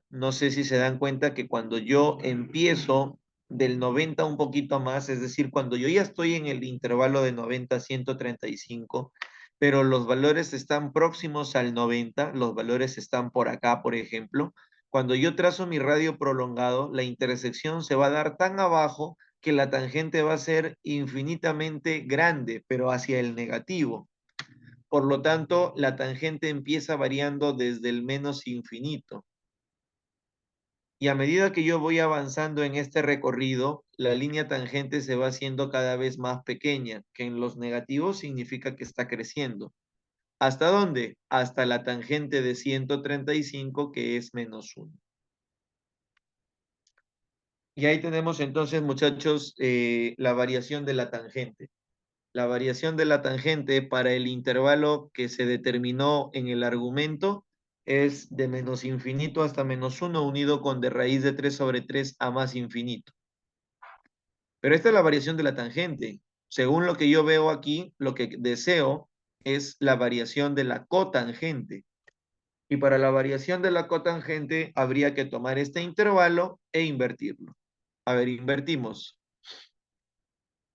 no sé si se dan cuenta que cuando yo empiezo del 90 un poquito más, es decir, cuando yo ya estoy en el intervalo de 90 a 135, pero los valores están próximos al 90, los valores están por acá, por ejemplo, cuando yo trazo mi radio prolongado, la intersección se va a dar tan abajo que la tangente va a ser infinitamente grande, pero hacia el negativo. Por lo tanto, la tangente empieza variando desde el menos infinito. Y a medida que yo voy avanzando en este recorrido, la línea tangente se va haciendo cada vez más pequeña, que en los negativos significa que está creciendo. ¿Hasta dónde? Hasta la tangente de 135, que es menos 1. Y ahí tenemos entonces, muchachos, la variación de la tangente. La variación de la tangente para el intervalo que se determinó en el argumento es de menos infinito hasta menos uno unido con de raíz de 3 sobre 3 a más infinito. Pero esta es la variación de la tangente. Según lo que yo veo aquí, lo que deseo es la variación de la cotangente. Y para la variación de la cotangente habría que tomar este intervalo e invertirlo. A ver, invertimos.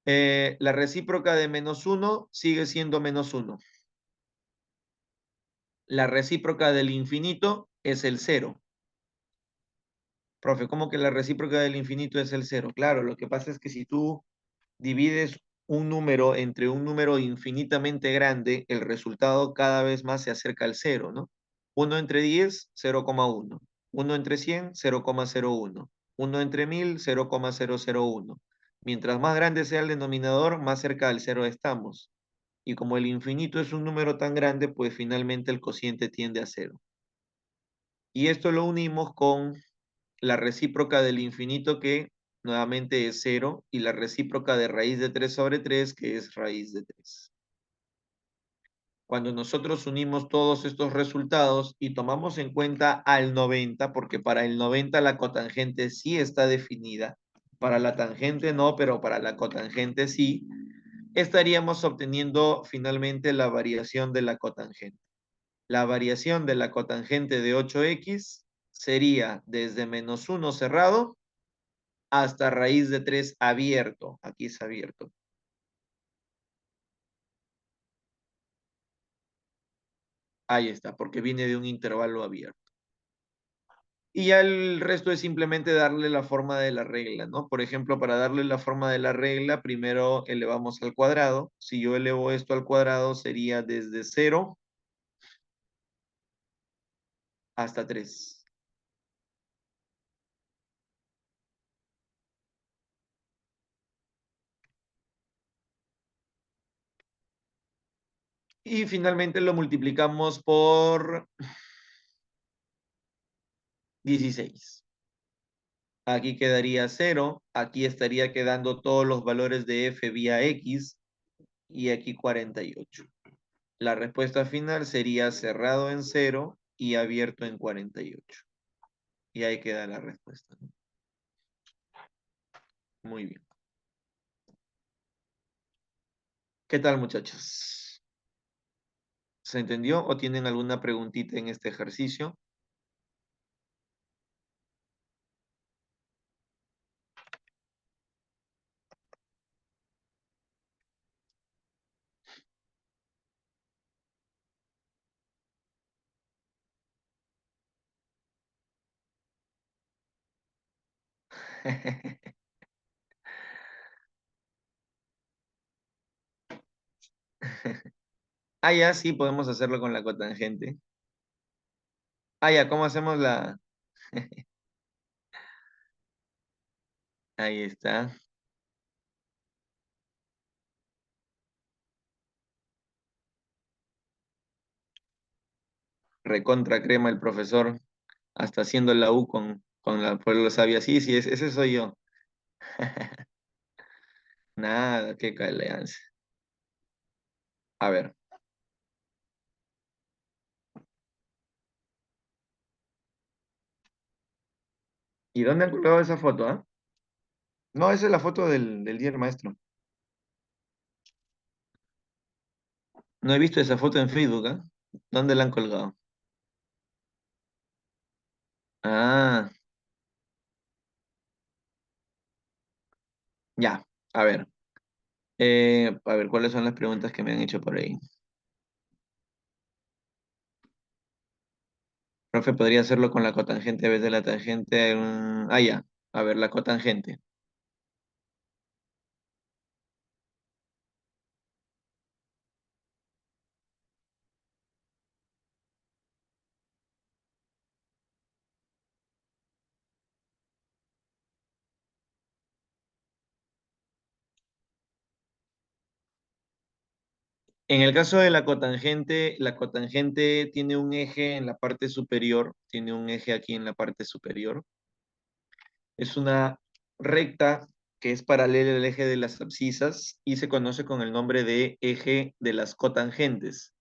La recíproca de menos uno sigue siendo menos uno. La recíproca del infinito es el cero. Profe, ¿cómo que la recíproca del infinito es el cero? Claro, lo que pasa es que si tú divides un número entre un número infinitamente grande, el resultado cada vez más se acerca al cero, ¿no? Uno entre 10, 0,1. Uno entre 100, 0,01. Uno entre 1000, 0,001. Mientras más grande sea el denominador, más cerca del cero estamos. Y como el infinito es un número tan grande, pues finalmente el cociente tiende a cero. Y esto lo unimos con la recíproca del infinito que nuevamente es cero y la recíproca de raíz de 3 sobre 3 que es raíz de 3. Cuando nosotros unimos todos estos resultados y tomamos en cuenta al 90, porque para el 90 la cotangente sí está definida, para la tangente no, pero para la cotangente sí, estaríamos obteniendo finalmente la variación de la cotangente. La variación de la cotangente de 8x sería desde menos 1 cerrado hasta raíz de 3 abierto. Aquí es abierto. Ahí está, porque viene de un intervalo abierto. Y ya el resto es simplemente darle la forma de la regla, ¿no? Por ejemplo, para darle la forma de la regla, primero elevamos al cuadrado. Si yo elevo esto al cuadrado, sería desde 0 hasta 3. Y finalmente lo multiplicamos por 16. Aquí quedaría 0. Aquí estaría quedando todos los valores de f vía x y aquí 48. La respuesta final sería cerrado en 0 y abierto en 48. Y ahí queda la respuesta, ¿no? Muy bien. ¿Qué tal, muchachos? ¿Se entendió o tienen alguna preguntita en este ejercicio? Ah, ya, sí, podemos hacerlo con la cotangente. Ah, ya, ¿cómo hacemos la...? Ahí está. Recontra crema el profesor, hasta haciendo la U con la... Pues lo sabía. Sí, sí, ese soy yo. Nada, qué caleanza. A ver, ¿y dónde han colgado esa foto, ah? No, esa es la foto del día del maestro. No he visto esa foto en Facebook, ¿ah? ¿Dónde la han colgado? Ah, ya. A ver. A ver, ¿cuáles son las preguntas que me han hecho por ahí? Profe, ¿podría hacerlo con la cotangente en vez de la tangente? Ah, ya. A ver, la cotangente. En el caso de la cotangente tiene un eje en la parte superior, tiene un eje aquí en la parte superior. Es una recta que es paralela al eje de las abscisas y se conoce con el nombre de eje de las cotangentes.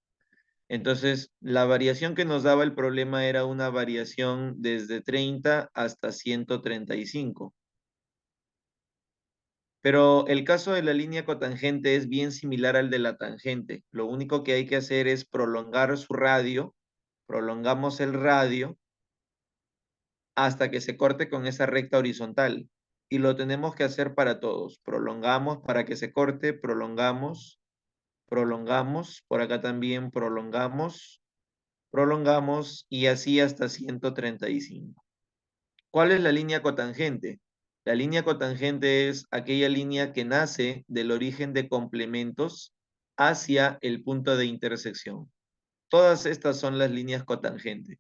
Entonces, la variación que nos daba el problema era una variación desde 30 hasta 135. Pero el caso de la línea cotangente es bien similar al de la tangente. Lo único que hay que hacer es prolongar su radio, prolongamos el radio hasta que se corte con esa recta horizontal. Y lo tenemos que hacer para todos. Prolongamos para que se corte, prolongamos, prolongamos, por acá también prolongamos, prolongamos y así hasta 135. ¿Cuál es la línea cotangente? La línea cotangente es aquella línea que nace del origen de complementos hacia el punto de intersección. Todas estas son las líneas cotangentes.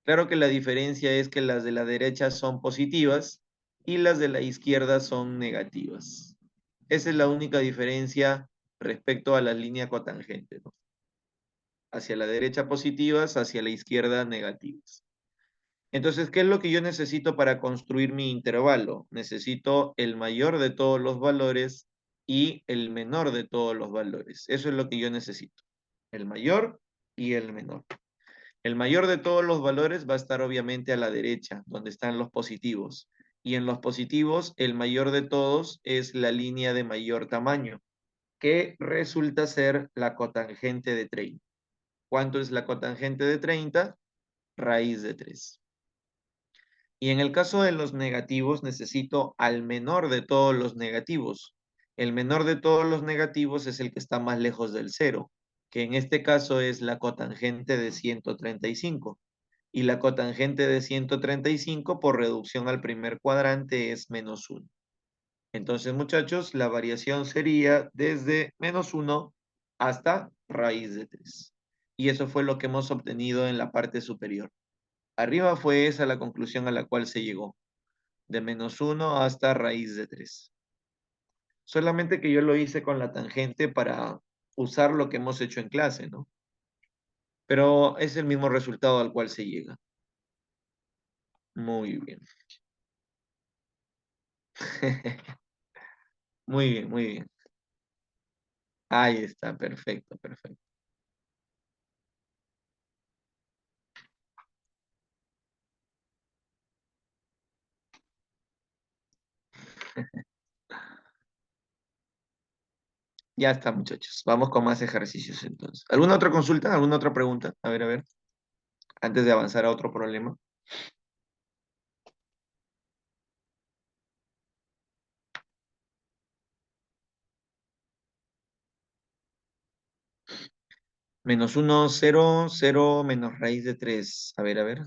Claro que la diferencia es que las de la derecha son positivas y las de la izquierda son negativas. Esa es la única diferencia respecto a la línea cotangente, ¿no? Hacia la derecha positivas, hacia la izquierda negativas. Entonces, ¿qué es lo que yo necesito para construir mi intervalo? Necesito el mayor de todos los valores y el menor de todos los valores. Eso es lo que yo necesito. El mayor y el menor. El mayor de todos los valores va a estar obviamente a la derecha, donde están los positivos. Y en los positivos, el mayor de todos es la línea de mayor tamaño, que resulta ser la cotangente de 30. ¿Cuánto es la cotangente de 30? Raíz de 3. Y en el caso de los negativos, necesito al menor de todos los negativos. El menor de todos los negativos es el que está más lejos del cero, que en este caso es la cotangente de 135. Y la cotangente de 135 por reducción al primer cuadrante es -1. Entonces, muchachos, la variación sería desde -1 hasta raíz de 3. Y eso fue lo que hemos obtenido en la parte superior. Arriba fue esa la conclusión a la cual se llegó, de -1 hasta raíz de 3. Solamente que yo lo hice con la tangente para usar lo que hemos hecho en clase, ¿no? Pero es el mismo resultado al cual se llega. Muy bien. Muy bien, muy bien. Ahí está, perfecto, perfecto. Ya está, muchachos. Vamos con más ejercicios entonces. ¿Alguna otra consulta? ¿Alguna otra pregunta? A ver, antes de avanzar a otro problema. -1, 0, 0 menos raíz de 3. A ver.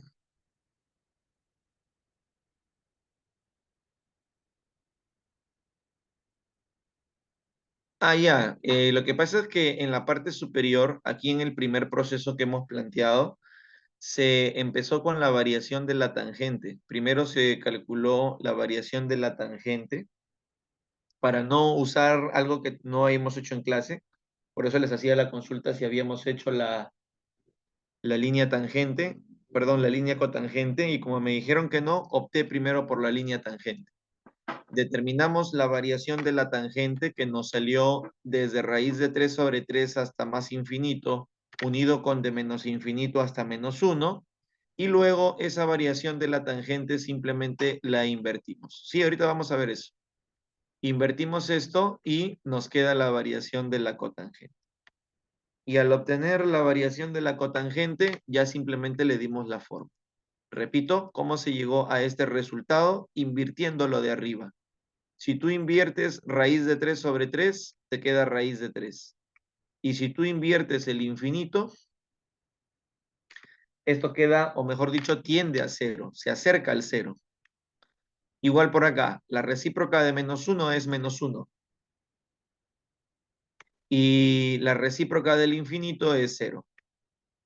Ah, ya. Lo que pasa es que en la parte superior, aquí en el primer proceso que hemos planteado, se empezó con la variación de la tangente. Primero se calculó la variación de la tangente para no usar algo que no hemos hecho en clase. Por eso les hacía la consulta si habíamos hecho la línea tangente, perdón, la línea cotangente, y como me dijeron que no, opté primero por la línea tangente. Determinamos la variación de la tangente que nos salió desde raíz de 3 sobre 3 hasta más infinito, unido con de menos infinito hasta -1, y luego esa variación de la tangente simplemente la invertimos. Sí, ahorita vamos a ver eso. Invertimos esto y nos queda la variación de la cotangente. Y al obtener la variación de la cotangente, ya simplemente le dimos la forma. Repito, ¿cómo se llegó a este resultado? Invirtiéndolo de arriba. Si tú inviertes raíz de 3 sobre 3, te queda raíz de 3. Y si tú inviertes el infinito, esto queda, o mejor dicho, tiende a cero, se acerca al cero. Igual por acá, la recíproca de -1 es -1. Y la recíproca del infinito es cero.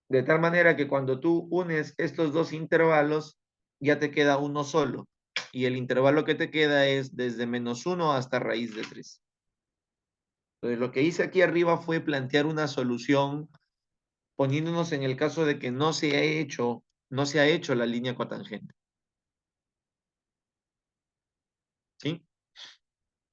De tal manera que cuando tú unes estos dos intervalos, ya te queda uno solo. Y el intervalo que te queda es desde -1 hasta raíz de 3. Entonces, lo que hice aquí arriba fue plantear una solución poniéndonos en el caso de que no se ha hecho la línea cotangente. ¿Sí?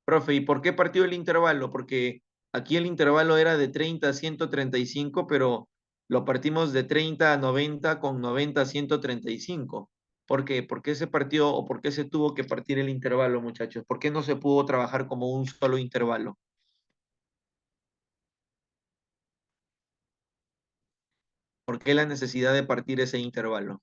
Profe, ¿y por qué partió el intervalo? Porque aquí el intervalo era de 30 a 135, pero lo partimos de 30 a 90 con 90 a 135. ¿Por qué? ¿Por qué se partió o por qué se tuvo que partir el intervalo, muchachos? ¿Por qué no se pudo trabajar como un solo intervalo? ¿Por qué la necesidad de partir ese intervalo?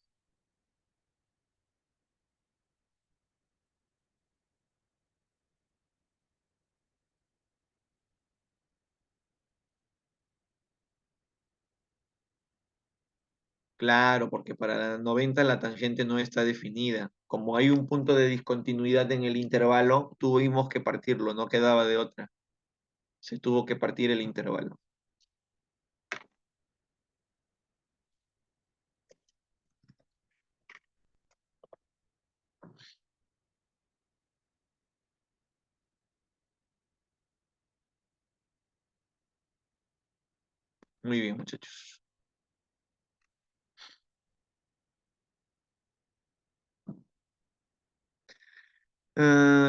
Claro, porque para la 90 la tangente no está definida. Como hay un punto de discontinuidad en el intervalo, tuvimos que partirlo, no quedaba de otra. Se tuvo que partir el intervalo. Muy bien, muchachos.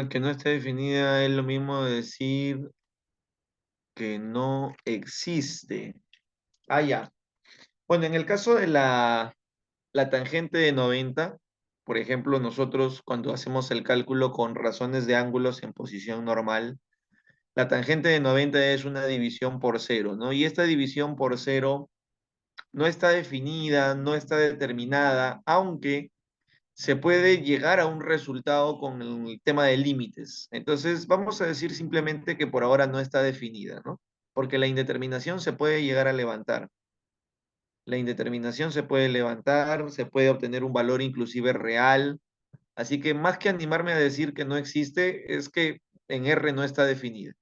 Que no esté definida es lo mismo de decir que no existe. Ah, ya. Bueno, en el caso de la tangente de 90, por ejemplo, nosotros cuando hacemos el cálculo con razones de ángulos en posición normal, la tangente de 90 es una división por cero, ¿no? Y esta división por cero no está definida, no está determinada, aunque se puede llegar a un resultado con el tema de límites. Entonces, vamos a decir simplemente que por ahora no está definida, ¿no? Porque la indeterminación se puede llegar a levantar. La indeterminación se puede levantar, se puede obtener un valor inclusive real. Así que más que animarme a decir que no existe, es que en R no está definida.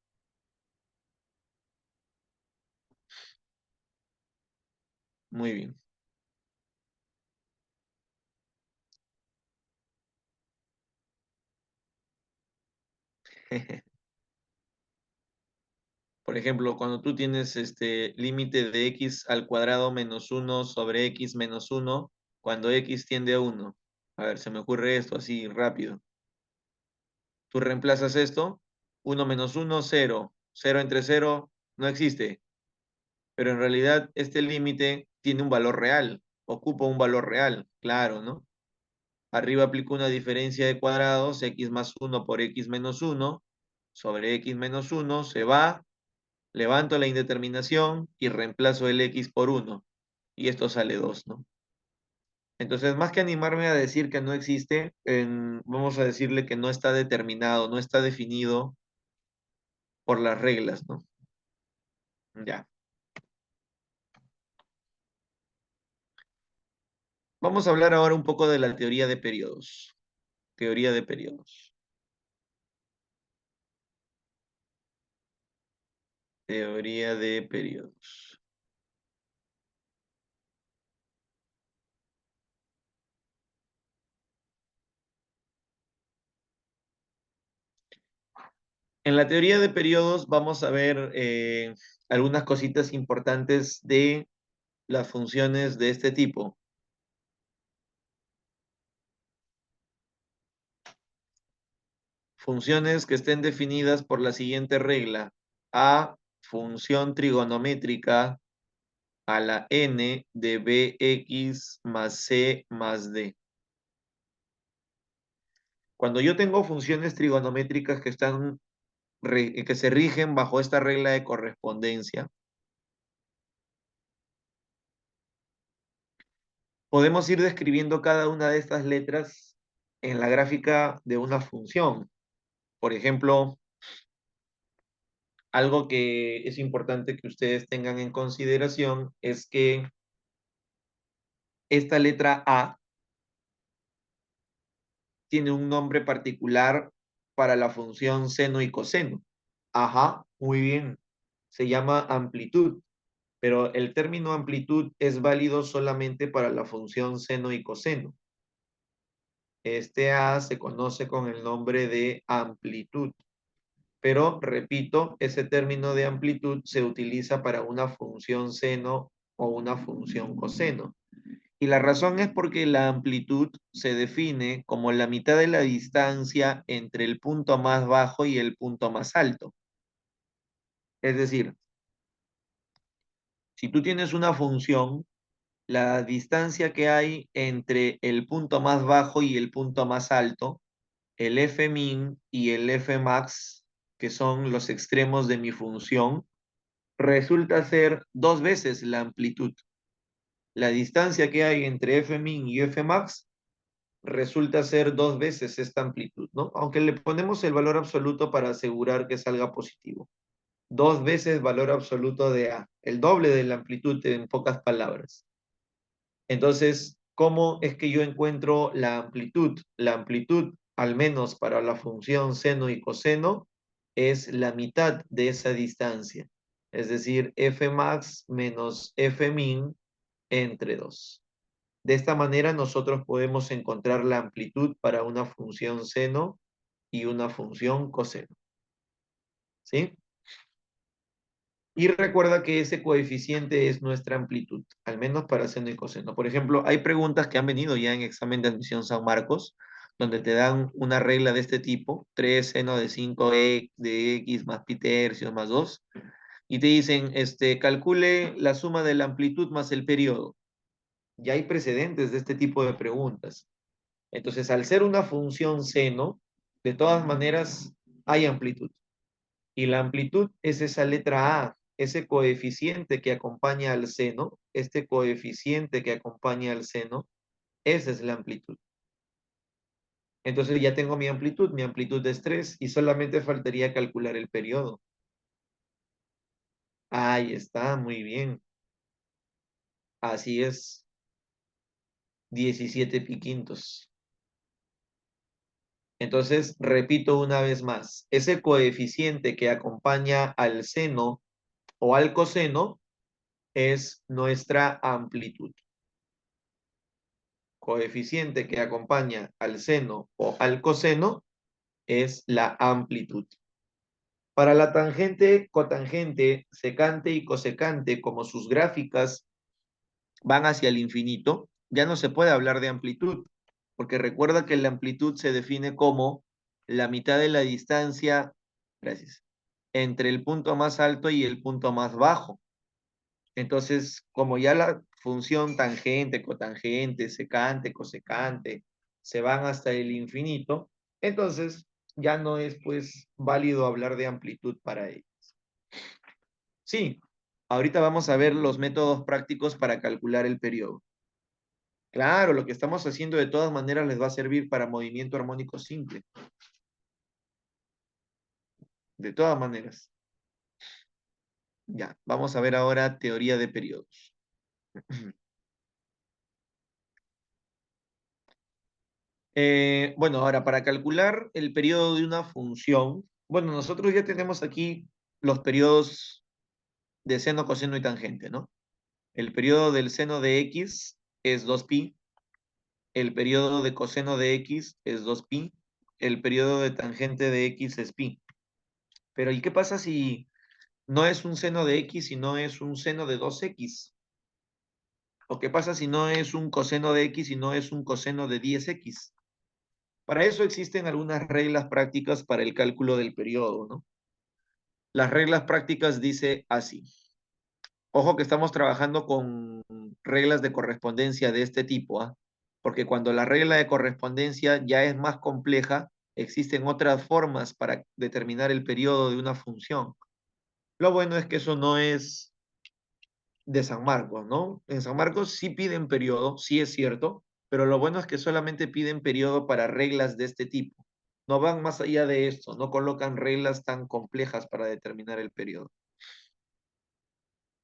Muy bien. Por ejemplo, cuando tú tienes este límite de x al cuadrado menos uno sobre x menos uno, cuando x tiende a uno. A ver, se me ocurre esto así rápido. Tú reemplazas esto, uno menos uno, cero. Cero entre cero no existe. Pero en realidad este límite tiene un valor real, ocupa un valor real, claro, ¿no? Arriba aplico una diferencia de cuadrados, x más uno por x menos uno sobre x menos uno se va. Levanto la indeterminación y reemplazo el x por uno. Y esto sale 2, ¿no? Entonces, más que animarme a decir que no existe, vamos a decirle que no está determinado, no está definido por las reglas, ¿no? Ya. Vamos a hablar ahora un poco de la teoría de periodos. Teoría de periodos. Teoría de periodos. En la teoría de periodos vamos a ver algunas cositas importantes de las funciones de este tipo. Funciones que estén definidas por la siguiente regla. A, función trigonométrica a la n de bx más c más d. Cuando yo tengo funciones trigonométricas que se rigen bajo esta regla de correspondencia, podemos ir describiendo cada una de estas letras en la gráfica de una función. Por ejemplo, algo que es importante que ustedes tengan en consideración es que esta letra A tiene un nombre particular para la función seno y coseno. Ajá, muy bien. Se llama amplitud, pero el término amplitud es válido solamente para la función seno y coseno. Este A se conoce con el nombre de amplitud, pero repito, ese término de amplitud se utiliza para una función seno o una función coseno. Y la razón es porque la amplitud se define como la mitad de la distancia entre el punto más bajo y el punto más alto. Es decir, si tú tienes una función, la distancia que hay entre el punto más bajo y el punto más alto, el fmin y el fmax, que son los extremos de mi función, resulta ser dos veces la amplitud. La distancia que hay entre fmin y fmax resulta ser dos veces esta amplitud, ¿no? Aunque le ponemos el valor absoluto para asegurar que salga positivo. Dos veces valor absoluto de A, el doble de la amplitud en pocas palabras. Entonces, ¿cómo es que yo encuentro la amplitud? La amplitud, al menos para la función seno y coseno, es la mitad de esa distancia. Es decir, fmax menos fmin entre 2. De esta manera nosotros podemos encontrar la amplitud para una función seno y una función coseno. ¿Sí? Y recuerda que ese coeficiente es nuestra amplitud, al menos para seno y coseno. Por ejemplo, hay preguntas que han venido ya en examen de admisión San Marcos, donde te dan una regla de este tipo, 3 seno de 5 de x más pi tercios más 2, y te dicen, calcule la suma de la amplitud más el periodo. Ya hay precedentes de este tipo de preguntas. Entonces, al ser una función seno, de todas maneras hay amplitud. Y la amplitud es esa letra A, ese coeficiente que acompaña al seno, este coeficiente que acompaña al seno, esa es la amplitud. Entonces ya tengo mi amplitud es 3 y solamente faltaría calcular el periodo. Ahí está, muy bien. Así es, 17 piquintos. Entonces, repito una vez más, ese coeficiente que acompaña al seno o al coseno es nuestra amplitud. Coeficiente que acompaña al seno o al coseno es la amplitud. Para la tangente, cotangente, secante y cosecante, como sus gráficas van hacia el infinito, ya no se puede hablar de amplitud, porque recuerda que la amplitud se define como la mitad de la distancia, gracias, entre el punto más alto y el punto más bajo. Entonces, como ya la función tangente, cotangente, secante, cosecante, se van hasta el infinito, entonces ya no es pues válido hablar de amplitud para ellos. Sí, ahorita vamos a ver los métodos prácticos para calcular el periodo. Claro, lo que estamos haciendo de todas maneras les va a servir para movimiento armónico simple. De todas maneras. Ya, vamos a ver ahora teoría de periodos. Bueno, ahora para calcular el periodo de una función, bueno, nosotros ya tenemos aquí los periodos de seno, coseno y tangente, ¿no? El periodo del seno de x es 2pi, el periodo de coseno de x es 2pi, el periodo de tangente de x es pi. Pero ¿y qué pasa si no es un seno de x, sino es un seno de 2x? ¿O qué pasa si no es un coseno de x, sino es un coseno de 10x? Para eso existen algunas reglas prácticas para el cálculo del periodo, ¿no? Las reglas prácticas dice así. Ojo que estamos trabajando con reglas de correspondencia de este tipo, ¿ah? Porque cuando la regla de correspondencia ya es más compleja, existen otras formas para determinar el periodo de una función. Lo bueno es que eso no es de San Marcos, ¿no? En San Marcos sí piden periodo, sí es cierto, pero lo bueno es que solamente piden periodo para reglas de este tipo. No van más allá de esto, no colocan reglas tan complejas para determinar el periodo.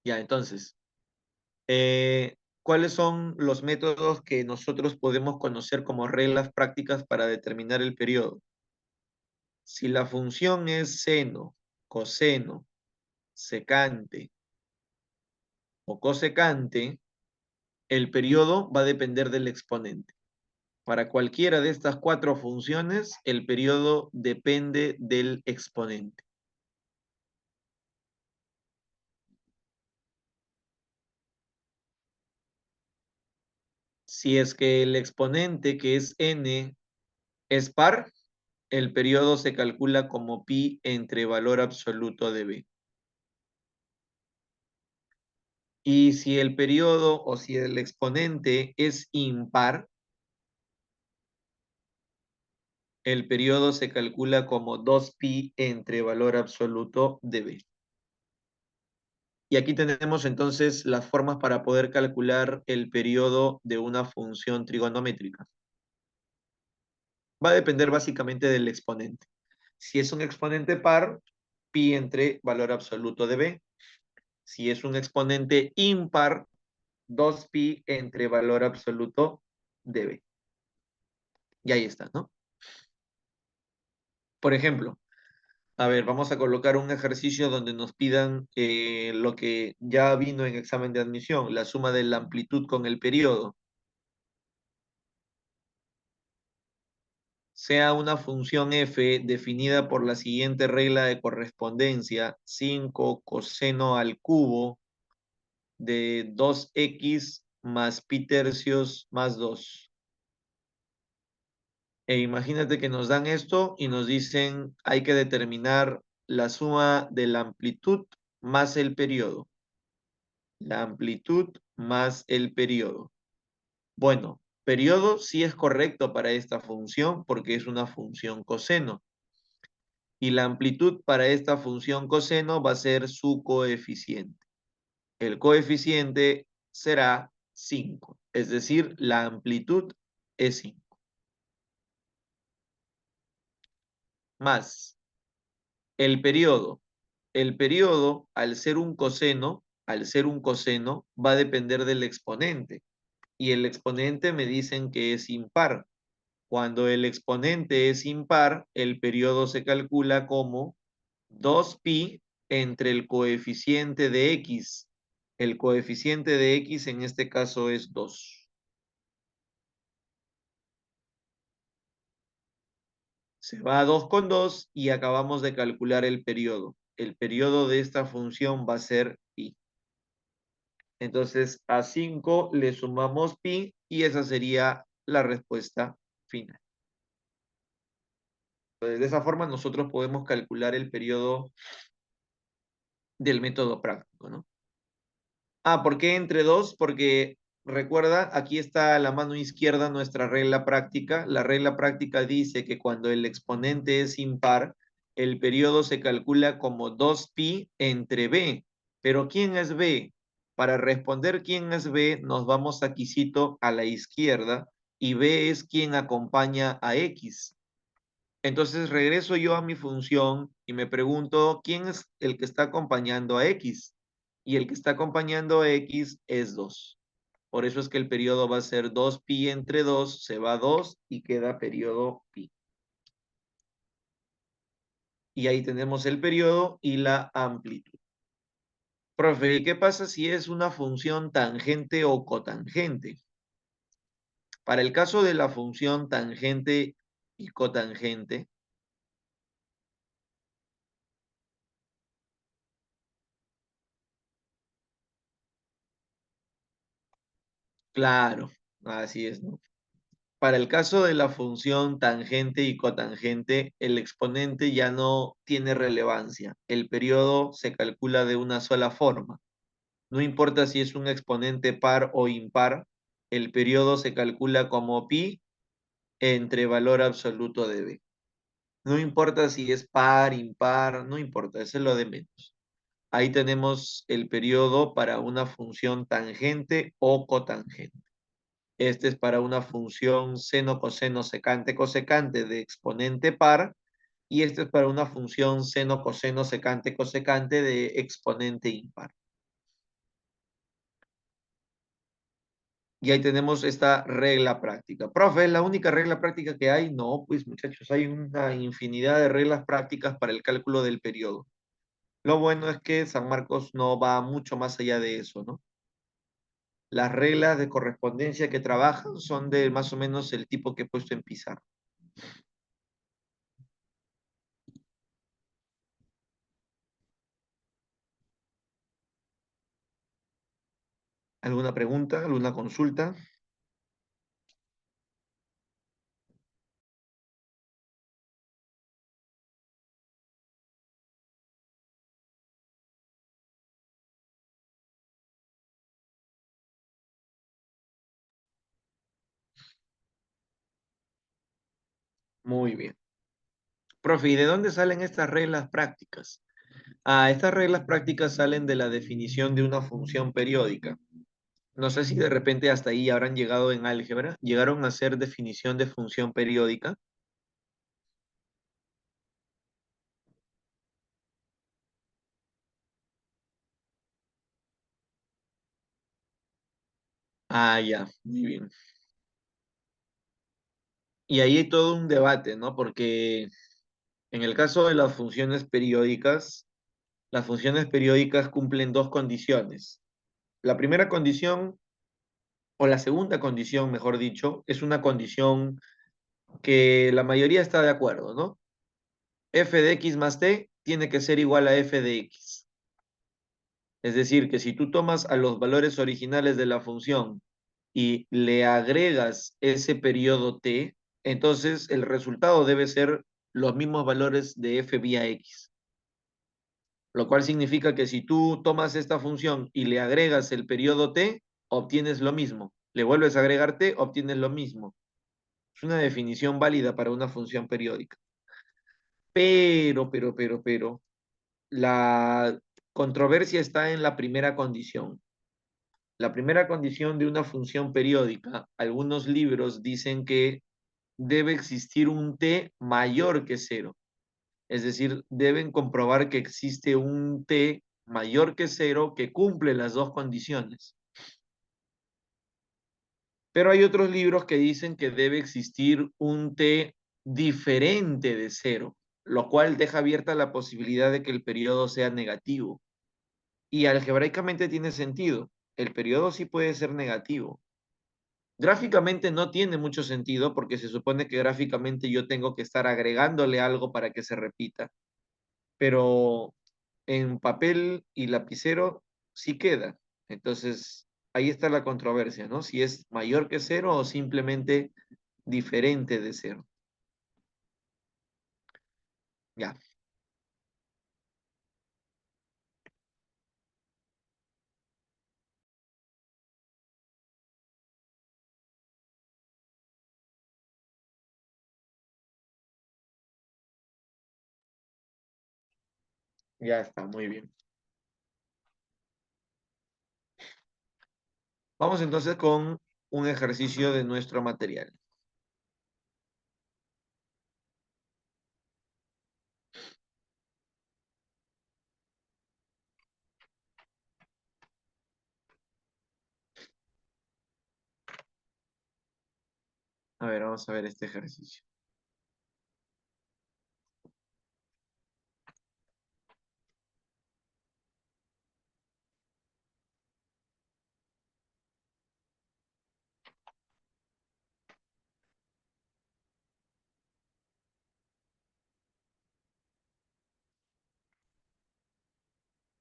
Ya, entonces, ¿cuáles son los métodos que nosotros podemos conocer como reglas prácticas para determinar el periodo? Si la función es seno, coseno, secante o cosecante, el periodo va a depender del exponente. Para cualquiera de estas cuatro funciones, el periodo depende del exponente. Si es que el exponente, que es n, es par, el periodo se calcula como pi entre valor absoluto de b. Y si el periodo o si el exponente es impar, el periodo se calcula como 2pi entre valor absoluto de b. Y aquí tenemos entonces las formas para poder calcular el periodo de una función trigonométrica. Va a depender básicamente del exponente. Si es un exponente par, pi entre valor absoluto de b. Si es un exponente impar, 2pi entre valor absoluto de b. Y ahí está, ¿no? Por ejemplo, a ver, vamos a colocar un ejercicio donde nos pidan lo que ya vino en examen de admisión, la suma de la amplitud con el periodo. Sea una función f definida por la siguiente regla de correspondencia, 5 coseno al cubo de 2x más pi tercios más 2. E imagínate que nos dan esto y nos dicen hay que determinar la suma de la amplitud más el periodo. La amplitud más el periodo. Bueno, periodo sí es correcto para esta función porque es una función coseno. Y la amplitud para esta función coseno va a ser su coeficiente. El coeficiente será 5, es decir, la amplitud es 5. Más el periodo. El periodo, al ser un coseno, va a depender del exponente. Y el exponente me dicen que es impar. Cuando el exponente es impar, el periodo se calcula como 2pi entre el coeficiente de x. El coeficiente de x en este caso es 2. Se va a 2 con 2 y acabamos de calcular el periodo. El periodo de esta función va a ser pi. Entonces a 5 le sumamos pi y esa sería la respuesta final. De esa forma nosotros podemos calcular el periodo del método práctico, ¿no? Ah, ¿por qué entre dos? Porque recuerda, aquí está a la mano izquierda nuestra regla práctica. La regla práctica dice que cuando el exponente es impar, el periodo se calcula como 2pi entre b. Pero ¿quién es b? Para responder quién es b, nos vamos aquícito a la izquierda y b es quien acompaña a x. Entonces regreso yo a mi función y me pregunto quién es el que está acompañando a x. Y el que está acompañando a x es 2. Por eso es que el periodo va a ser 2pi entre 2, se va 2 y queda periodo pi. Y ahí tenemos el periodo y la amplitud. Profe, ¿y qué pasa si es una función tangente o cotangente? Para el caso de la función tangente y cotangente, claro, así es, ¿no? Para el caso de la función tangente y cotangente, el exponente ya no tiene relevancia. El periodo se calcula de una sola forma. No importa si es un exponente par o impar, el periodo se calcula como pi entre valor absoluto de b. No importa si es par, impar, no importa, eso es lo de menos. Ahí tenemos el periodo para una función tangente o cotangente. Este es para una función seno, coseno, secante, cosecante de exponente par. Y este es para una función seno, coseno, secante, cosecante de exponente impar. Y ahí tenemos esta regla práctica. Profe, ¿es la única regla práctica que hay? No, pues muchachos, hay una infinidad de reglas prácticas para el cálculo del periodo. Lo bueno es que San Marcos no va mucho más allá de eso, ¿no? Las reglas de correspondencia que trabajan son de más o menos el tipo que he puesto en pizarra. ¿Alguna pregunta? ¿Alguna consulta? Muy bien. Profe, ¿y de dónde salen estas reglas prácticas? Ah, estas reglas prácticas salen de la definición de una función periódica. No sé si de repente hasta ahí habrán llegado en álgebra. ¿Llegaron a hacer definición de función periódica? Ah, ya, muy bien. Y ahí hay todo un debate, ¿no? Porque en el caso de las funciones periódicas cumplen dos condiciones. La primera condición, o la segunda condición, mejor dicho, es una condición que la mayoría está de acuerdo, ¿no? F de x más t tiene que ser igual a f de x. Es decir, que si tú tomas a los valores originales de la función y le agregas ese periodo t, entonces el resultado debe ser los mismos valores de f vía x. Lo cual significa que si tú tomas esta función y le agregas el periodo t, obtienes lo mismo. Le vuelves a agregar t, obtienes lo mismo. Es una definición válida para una función periódica. Pero, la controversia está en la primera condición. La primera condición de una función periódica, algunos libros dicen que debe existir un t mayor que cero. Es decir, deben comprobar que existe un t mayor que cero que cumple las dos condiciones. Pero hay otros libros que dicen que debe existir un t diferente de cero, lo cual deja abierta la posibilidad de que el periodo sea negativo. Y algebraicamente tiene sentido. El periodo sí puede ser negativo. Gráficamente no tiene mucho sentido porque se supone que gráficamente yo tengo que estar agregándole algo para que se repita, pero en papel y lapicero sí queda. Entonces, ahí está la controversia, ¿no? Si es mayor que cero o simplemente diferente de cero. Ya, ya está, muy bien. Vamos entonces con un ejercicio de nuestro material. A ver, vamos a ver este ejercicio.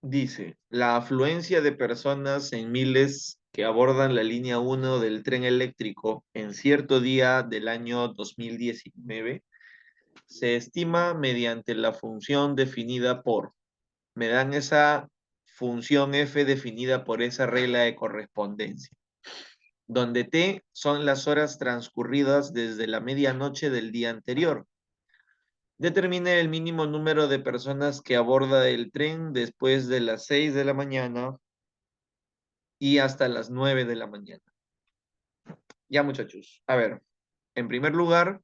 Dice, la afluencia de personas en miles que abordan la línea uno del tren eléctrico en cierto día del año 2019 se estima mediante la función definida por, me dan esa función f definida por esa regla de correspondencia, donde t son las horas transcurridas desde la medianoche del día anterior. Determine el mínimo número de personas que aborda el tren después de las 6 de la mañana y hasta las 9 de la mañana. Ya, muchachos. A ver, en primer lugar,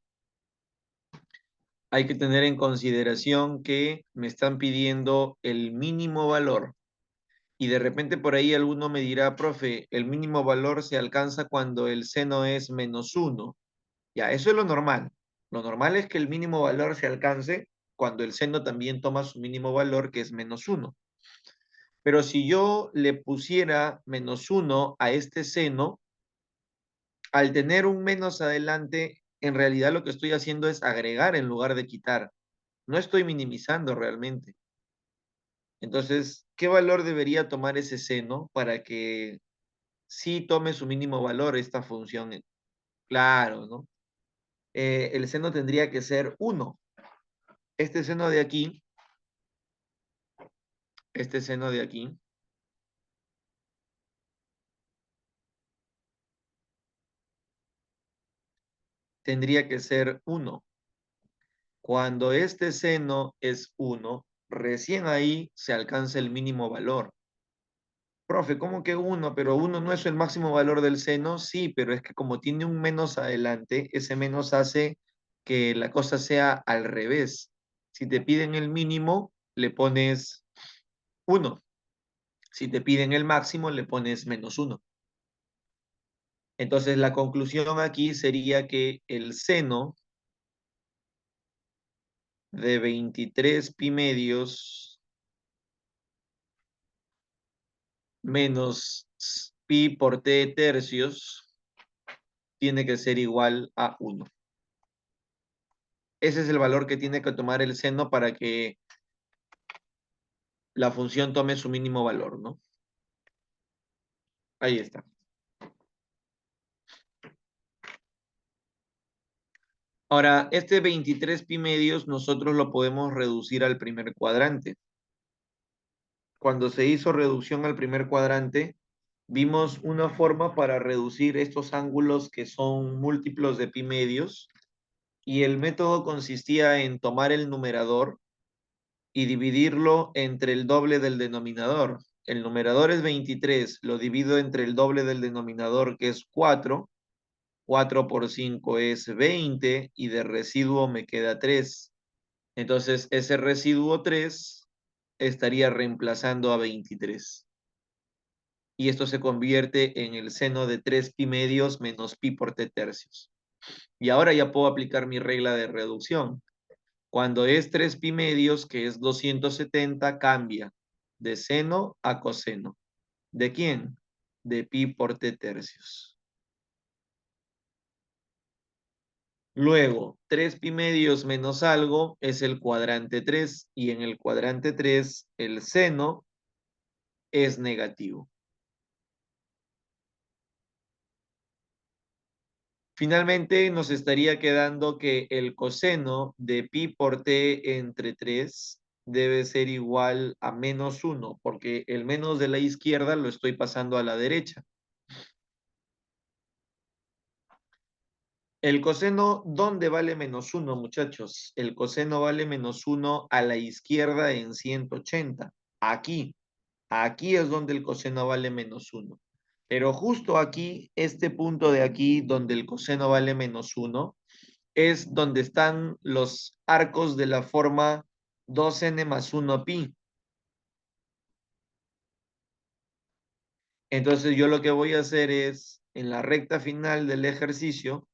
hay que tener en consideración que me están pidiendo el mínimo valor. Y de repente por ahí alguno me dirá, profe, el mínimo valor se alcanza cuando el seno es -1. Ya, eso es lo normal. Lo normal es que el mínimo valor se alcance cuando el seno también toma su mínimo valor, que es -1. Pero si yo le pusiera -1 a este seno, al tener un menos adelante, en realidad lo que estoy haciendo es agregar en lugar de quitar. No estoy minimizando realmente. Entonces, ¿qué valor debería tomar ese seno para que sí tome su mínimo valor esta función? Claro, ¿no? El seno tendría que ser 1. Este seno de aquí, este seno de aquí, tendría que ser 1. Cuando este seno es 1, recién ahí se alcanza el mínimo valor. Profe, ¿cómo que 1? Pero 1 no es el máximo valor del seno. Sí, pero es que como tiene un menos adelante, ese menos hace que la cosa sea al revés. Si te piden el mínimo, le pones 1. Si te piden el máximo, le pones -1. Entonces, la conclusión aquí sería que el seno de 23 pi medios menos pi por t tercios tiene que ser igual a 1. Ese es el valor que tiene que tomar el seno para que la función tome su mínimo valor, ¿no? Ahí está. Ahora, este 23 pi medios nosotros lo podemos reducir al primer cuadrante. Cuando se hizo reducción al primer cuadrante, vimos una forma para reducir estos ángulos que son múltiplos de pi medios, y el método consistía en tomar el numerador y dividirlo entre el doble del denominador. El numerador es 23, lo divido entre el doble del denominador, que es 4. 4 por 5 es 20 y de residuo me queda 3. Entonces ese residuo 3 estaría reemplazando a 23. Y esto se convierte en el seno de 3 pi medios menos pi por t tercios. Y ahora ya puedo aplicar mi regla de reducción. Cuando es 3 pi medios, que es 270, cambia de seno a coseno. ¿De quién? De pi por t tercios. Luego, 3 pi medios menos algo es el cuadrante 3, y en el cuadrante 3 el seno es negativo. Finalmente nos estaría quedando que el coseno de pi por t entre 3 debe ser igual a -1, porque el menos de la izquierda lo estoy pasando a la derecha. El coseno, ¿dónde vale -1, muchachos? El coseno vale -1 a la izquierda en 180. Aquí. Aquí es donde el coseno vale -1. Pero justo aquí, este punto de aquí, donde el coseno vale -1, es donde están los arcos de la forma 2n más 1 pi. Entonces yo lo que voy a hacer es, en la recta final del ejercicio,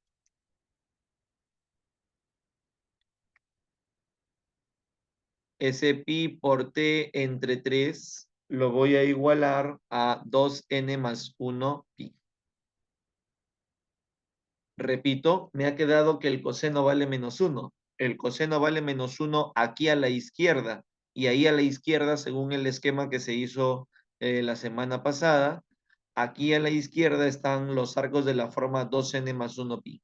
ese pi por t entre 3 lo voy a igualar a 2n más 1 pi. Repito, me ha quedado que el coseno vale -1. El coseno vale -1 aquí a la izquierda, y ahí a la izquierda, según el esquema que se hizo la semana pasada, aquí a la izquierda están los arcos de la forma 2n más 1 pi.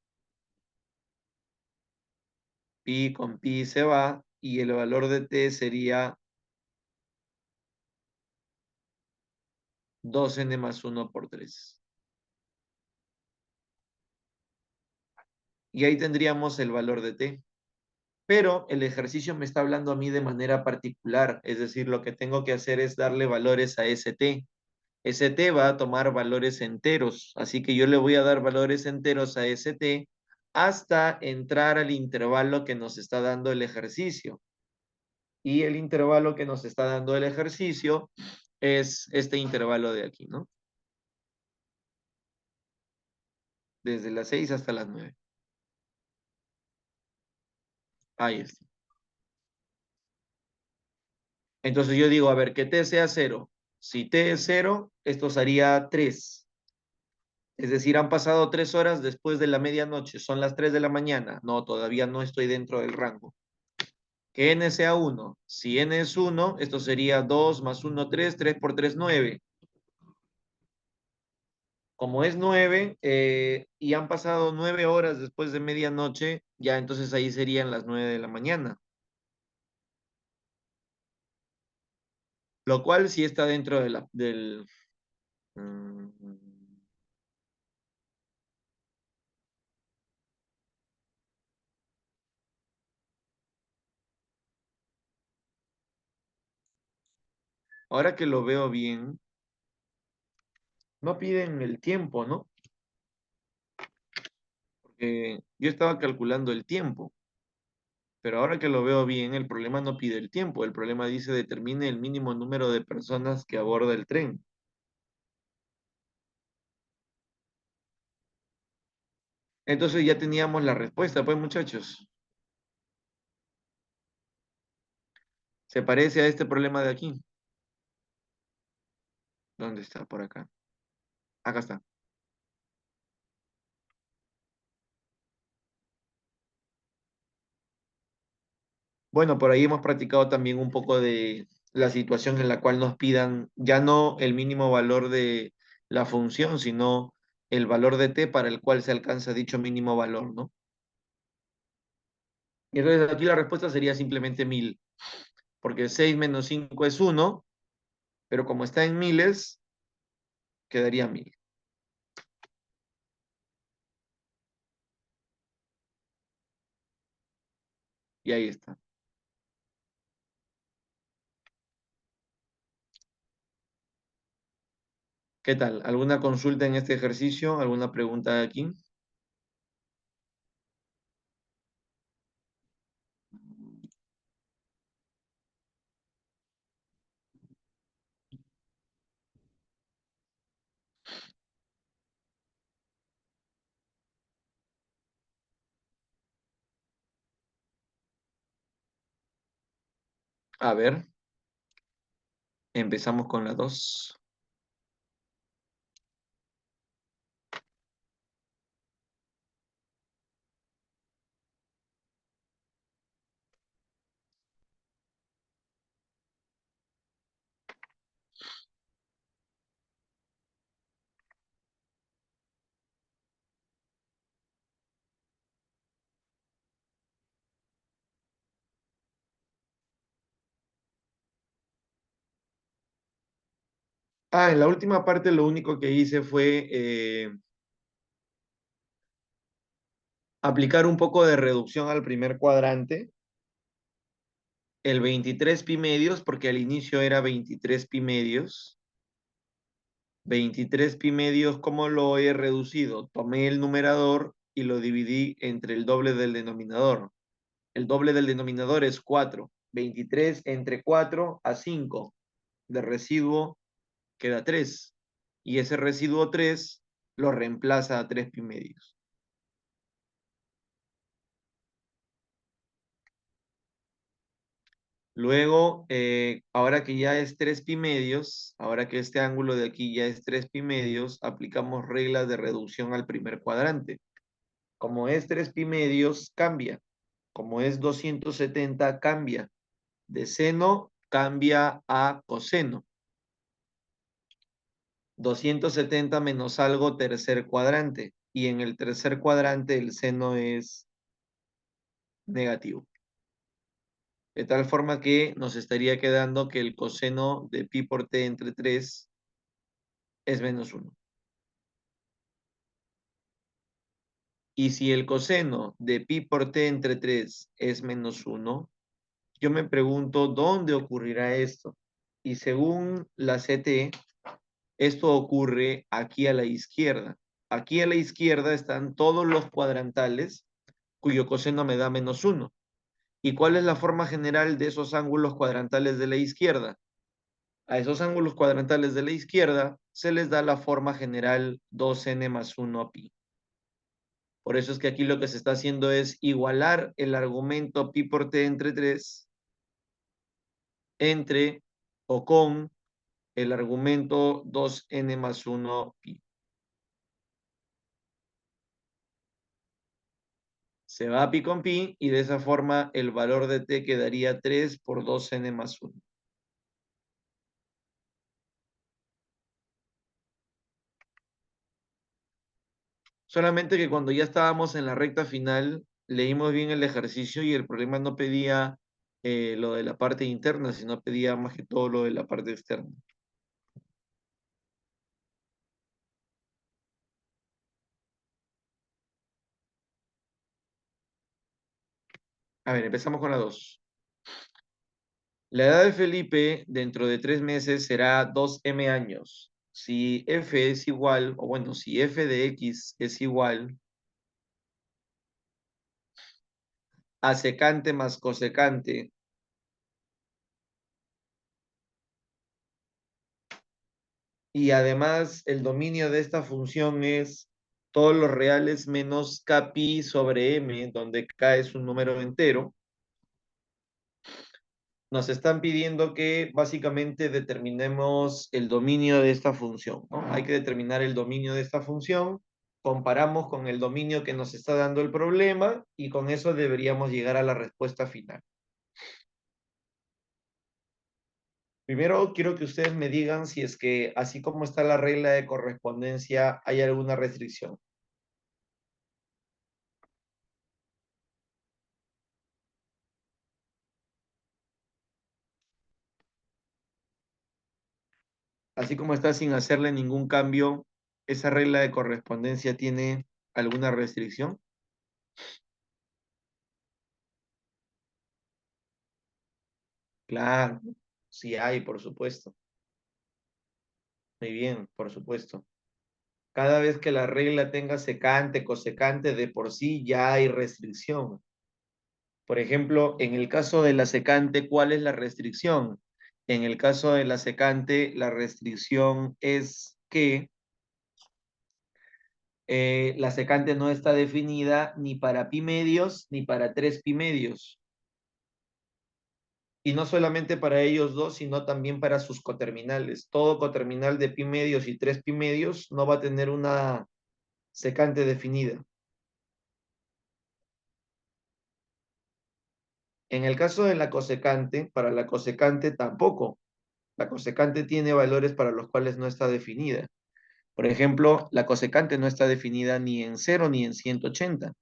Pi con pi se va, y el valor de t sería 2n más 1 por 3. Y ahí tendríamos el valor de t. Pero el ejercicio me está hablando a mí de manera particular, es decir, lo que tengo que hacer es darle valores a ese t. Ese t va a tomar valores enteros, así que yo le voy a dar valores enteros a ese t hasta entrar al intervalo que nos está dando el ejercicio. Y el intervalo que nos está dando el ejercicio es este intervalo de aquí, ¿no? Desde las 6 hasta las 9. Ahí está. Entonces yo digo, a ver, que t sea 0. Si t es 0, esto sería 3. Es decir, han pasado 3 horas después de la medianoche, son las 3 de la mañana. No, todavía no estoy dentro del rango. Que n sea 1. Si n es 1, esto sería 2 más 1, 3, 3 por 3, 9. Como es 9 y han pasado 9 horas después de medianoche, ya entonces ahí serían las 9 de la mañana. Lo cual sí está dentro de del... mm, ahora que lo veo bien, no piden el tiempo, ¿no? Porque yo estaba calculando el tiempo, pero ahora que lo veo bien, el problema no pide el tiempo, el problema dice determine el mínimo número de personas que aborda el tren. Entonces ya teníamos la respuesta, pues muchachos. Se parece a este problema de aquí. ¿Dónde está? Por acá. Acá está. Bueno, por ahí hemos practicado también un poco de la situación en la cual nos pidan ya no el mínimo valor de la función, sino el valor de t para el cual se alcanza dicho mínimo valor, ¿no? Y entonces aquí la respuesta sería simplemente 1000, porque 6 menos 5 es 1, pero como está en miles, quedaría 1000. Y ahí está. ¿Qué tal? ¿Alguna consulta en este ejercicio? ¿Alguna pregunta aquí? A ver, empezamos con la 2. Ah, en la última parte lo único que hice fue aplicar un poco de reducción al primer cuadrante, el 23 pi medios, porque al inicio era 23 pi medios. 23 pi medios, ¿cómo lo he reducido? Tomé el numerador y lo dividí entre el doble del denominador. El doble del denominador es 4. 23 entre 4 a 5. De residuo queda 3. Y ese residuo 3 lo reemplaza a 3 pi medios. Luego, ahora que ya es 3 pi medios, ahora que este ángulo de aquí ya es 3 pi medios, aplicamos reglas de reducción al primer cuadrante. Como es 3 pi medios, cambia. Como es 270, cambia. De seno, cambia a coseno. 270 menos algo, tercer cuadrante. Y en el tercer cuadrante el seno es negativo. De tal forma que nos estaría quedando que el coseno de pi por t entre 3 es -1. Y si el coseno de pi por t entre 3 es -1, yo me pregunto dónde ocurrirá esto. Y según la CT, esto ocurre aquí a la izquierda. Aquí a la izquierda están todos los cuadrantales cuyo coseno me da -1. ¿Y cuál es la forma general de esos ángulos cuadrantales de la izquierda? A esos ángulos cuadrantales de la izquierda se les da la forma general 2n más 1 pi. Por eso es que aquí lo que se está haciendo es igualar el argumento pi por t entre 3 entre o con el argumento 2n más 1 pi. Se va a pi con pi y de esa forma el valor de t quedaría 3 por 2n más 1. Solamente que cuando ya estábamos en la recta final, leímos bien el ejercicio y el problema no pedía lo de la parte interna, sino pedía más que todo lo de la parte externa. A ver, empezamos con la 2. La edad de Felipe dentro de 3 meses será 2m años. Si f es igual, o bueno, si f de x es igual a secante más cosecante, y además el dominio de esta función es todos los reales menos kpi sobre m, donde k es un número entero, nos están pidiendo que básicamente determinemos el dominio de esta función, ¿no? Hay que determinar el dominio de esta función, comparamos con el dominio que nos está dando el problema y con eso deberíamos llegar a la respuesta final. Primero quiero que ustedes me digan si es que así como está la regla de correspondencia hay alguna restricción. Así como está sin hacerle ningún cambio, ¿esa regla de correspondencia tiene alguna restricción? Claro, sí hay, por supuesto. Muy bien, por supuesto. Cada vez que la regla tenga secante, cosecante, de por sí ya hay restricción. Por ejemplo, en el caso de la secante, ¿cuál es la restricción? En el caso de la secante, la restricción es que la secante no está definida ni para pi medios ni para 3 pi medios. Y no solamente para ellos dos, sino también para sus coterminales. Todo coterminal de pi medios y 3 pi medios no va a tener una secante definida. En el caso de la cosecante, para la cosecante tampoco. La cosecante tiene valores para los cuales no está definida. Por ejemplo, la cosecante no está definida ni en 0 ni en 180.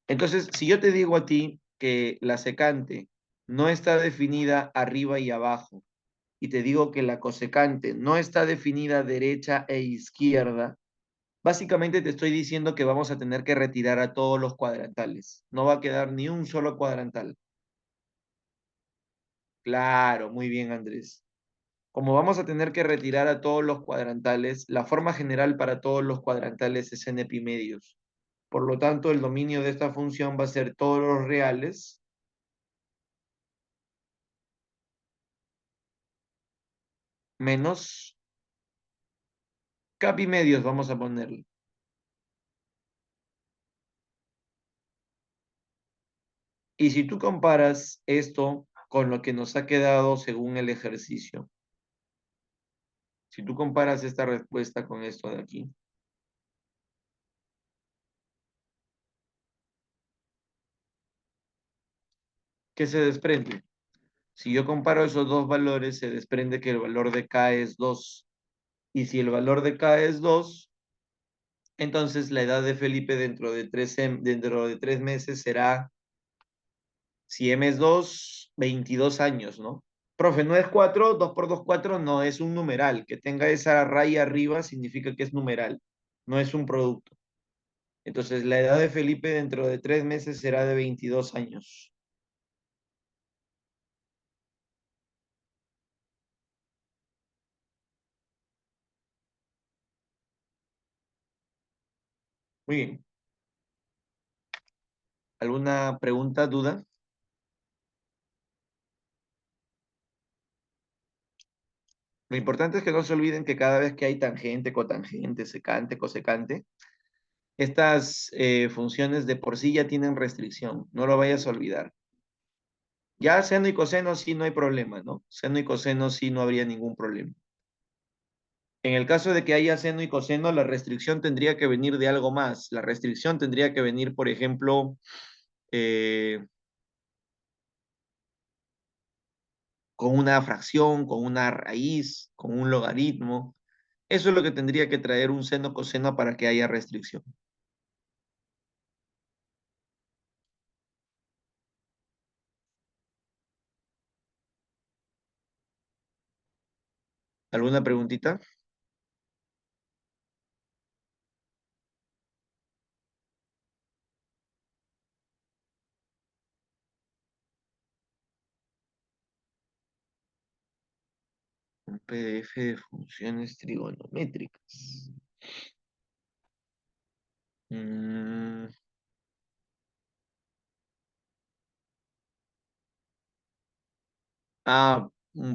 Entonces, si yo te digo a ti que la secante no está definida arriba y abajo, y te digo que la cosecante no está definida derecha e izquierda, básicamente te estoy diciendo que vamos a tener que retirar a todos los cuadrantales. No va a quedar ni un solo cuadrantal. Claro, muy bien, Andrés. Como vamos a tener que retirar a todos los cuadrantales, la forma general para todos los cuadrantales es n pi medios. Por lo tanto, el dominio de esta función va a ser todos los reales menos k pi medios, vamos a ponerle. Y si tú comparas esto con lo que nos ha quedado según el ejercicio, si tú comparas esta respuesta con esto de aquí, ¿qué se desprende? Si yo comparo esos dos valores, se desprende que el valor de k es 2. Y si el valor de k es 2, entonces la edad de Felipe dentro de 3 meses será, si m es 2, 22 años, ¿no? Profe, no es 4, 2 por 2, 4, no, es un numeral. Que tenga esa raya arriba significa que es numeral, no es un producto. Entonces, la edad de Felipe dentro de 3 meses será de 22 años. Muy bien. ¿Alguna pregunta, duda? Lo importante es que no se olviden que cada vez que hay tangente, cotangente, secante, cosecante, estas funciones de por sí ya tienen restricción. No lo vayas a olvidar. Ya seno y coseno sí no hay problema, ¿no? Seno y coseno sí no habría ningún problema. En el caso de que haya seno y coseno, la restricción tendría que venir de algo más. La restricción tendría que venir, por ejemplo, eh, con una fracción, con una raíz, con un logaritmo. Eso es lo que tendría que traer un seno coseno para que haya restricción. ¿Alguna preguntita? PDF de funciones trigonométricas. Mm,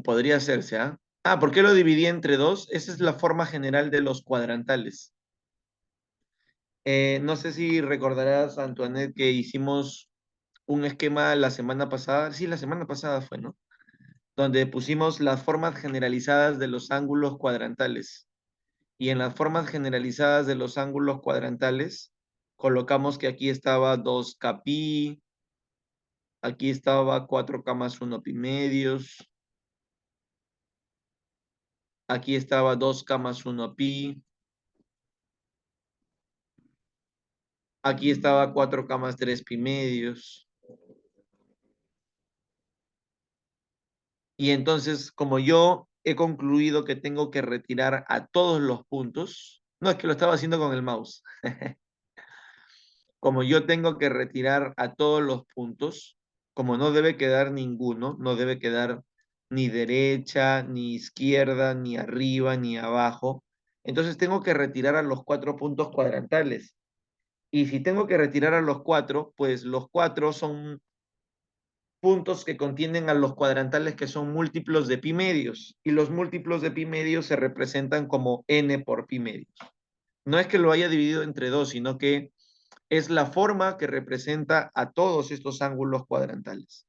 podría hacerse, ¿ah? ¿Por qué lo dividí entre dos? Esa es la forma general de los cuadrantales. No sé si recordarás, Antoinette, que hicimos un esquema la semana pasada. Sí, la semana pasada fue, ¿no? Donde pusimos las formas generalizadas de los ángulos cuadrantales. Y en las formas generalizadas de los ángulos cuadrantales, colocamos que aquí estaba 2 kpi, aquí estaba 4k más 1 pi medios, aquí estaba 2k más 1 pi, aquí estaba 4k más 3 pi medios. Y entonces, como yo he concluido que tengo que retirar a todos los puntos, no es que lo estaba haciendo con el mouse, como yo tengo que retirar a todos los puntos, como no debe quedar ninguno, no debe quedar ni derecha, ni izquierda, ni arriba, ni abajo, entonces tengo que retirar a los 4 puntos cuadrantales. Y si tengo que retirar a los 4, pues los 4 son puntos que contienen a los cuadrantales que son múltiplos de pi medios. Y los múltiplos de pi medios se representan como n por pi medios. No es que lo haya dividido entre dos, sino que es la forma que representa a todos estos ángulos cuadrantales.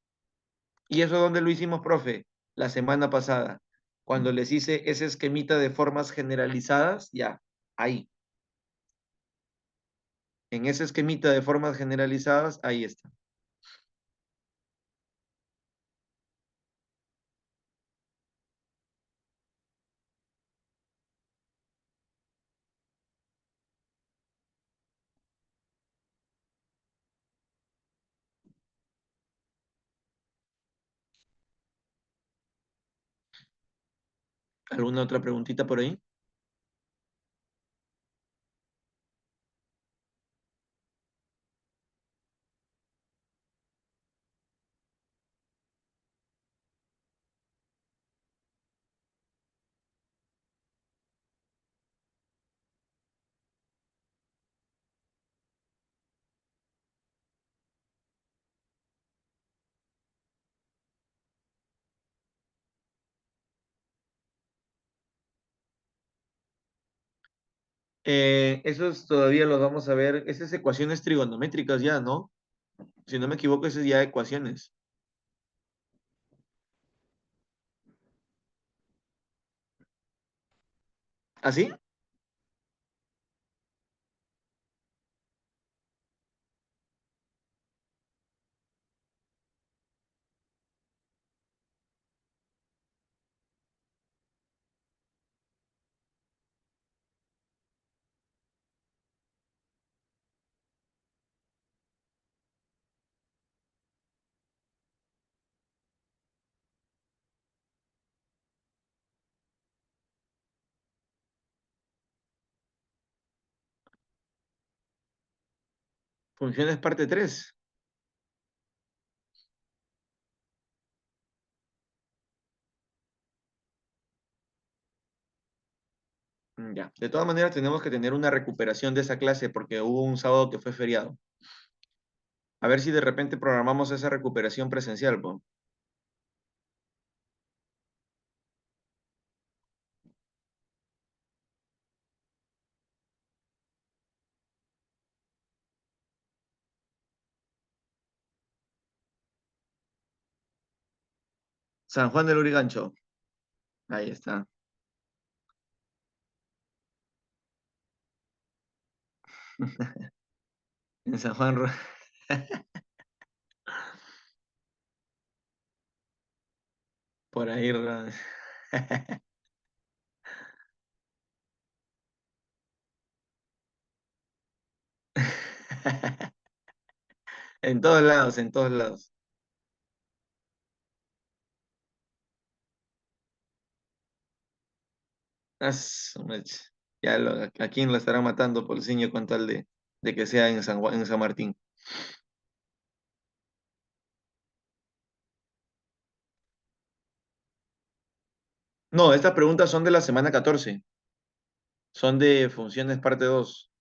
¿Y eso dónde lo hicimos, profe? La semana pasada, cuando les hice ese esquemita de formas generalizadas, ya, ahí. En ese esquemita de formas generalizadas, ahí está. ¿Alguna otra preguntita por ahí? Esos todavía los vamos a ver. Esas ecuaciones trigonométricas ya, ¿no? Si no me equivoco, esas ya ecuaciones. ¿Así? Funciones parte 3. Ya. De todas maneras, tenemos que tener una recuperación de esa clase porque hubo un sábado que fue feriado. A ver si de repente programamos esa recuperación presencial, po. San Juan del Urigancho. Ahí está. En San Juan. Por ahí. En todos lados, en todos lados. Su mecha. Ya a quién lo estará matando por el con tal de que sea en San Martín. No, estas preguntas son de la semana 14. Son de funciones parte 2.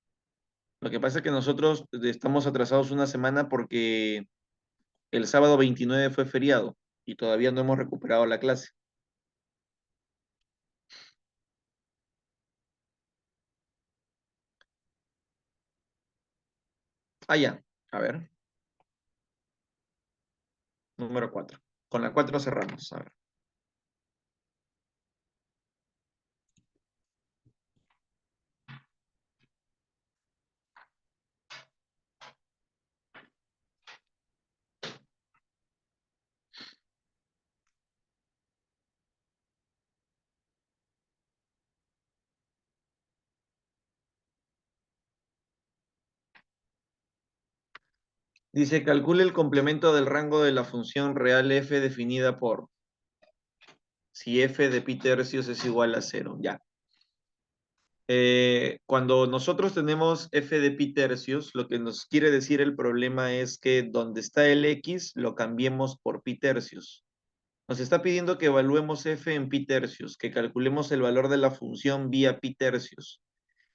Lo que pasa es que nosotros estamos atrasados una semana porque el sábado 29 fue feriado y todavía no hemos recuperado la clase. Ah, ya. A ver, número 4. Con la 4 cerramos. A ver. Dice, calcule el complemento del rango de la función real f definida por si f de pi tercios es igual a cero. Ya. Cuando nosotros tenemos f de pi tercios, lo que nos quiere decir el problema es que donde está el x lo cambiemos por pi tercios. Nos está pidiendo que evaluemos f en pi tercios, que calculemos el valor de la función vía pi tercios.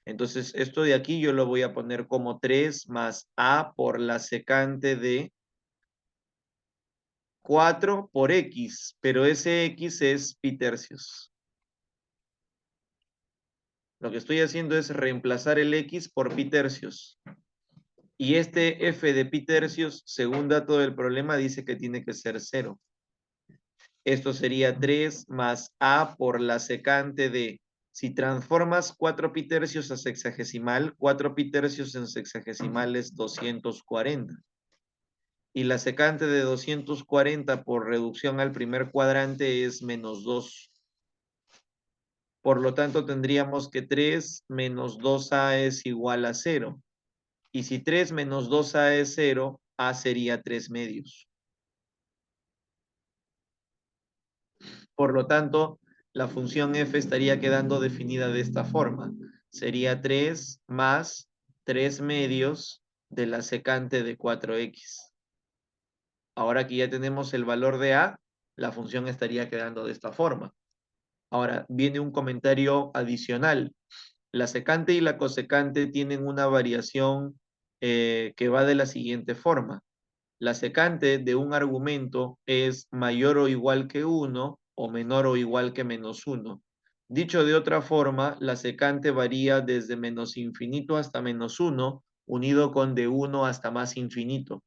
Entonces, esto de aquí yo lo voy a poner como 3 más a por la secante de 4 por x, pero ese x es pi tercios. Lo que estoy haciendo es reemplazar el x por pi tercios. Y este f de pi tercios, según dato del problema, dice que tiene que ser cero. Esto sería 3 más a por la secante de, si transformas 4 pi tercios a sexagesimal, 4 pi tercios en sexagesimal es 240. Y la secante de 240 por reducción al primer cuadrante es menos 2. Por lo tanto, tendríamos que 3 menos 2a es igual a cero. Y si 3 menos 2a es cero, a sería 3 medios. Por lo tanto, la función f estaría quedando definida de esta forma. Sería 3 más 3 medios de la secante de 4x. Ahora que ya tenemos el valor de a, la función estaría quedando de esta forma. Ahora, viene un comentario adicional. La secante y la cosecante tienen una variación que va de la siguiente forma. La secante de un argumento es mayor o igual que 1 o menor o igual que menos 1. Dicho de otra forma, la secante varía desde menos infinito hasta menos 1, unido con de 1 hasta más infinito.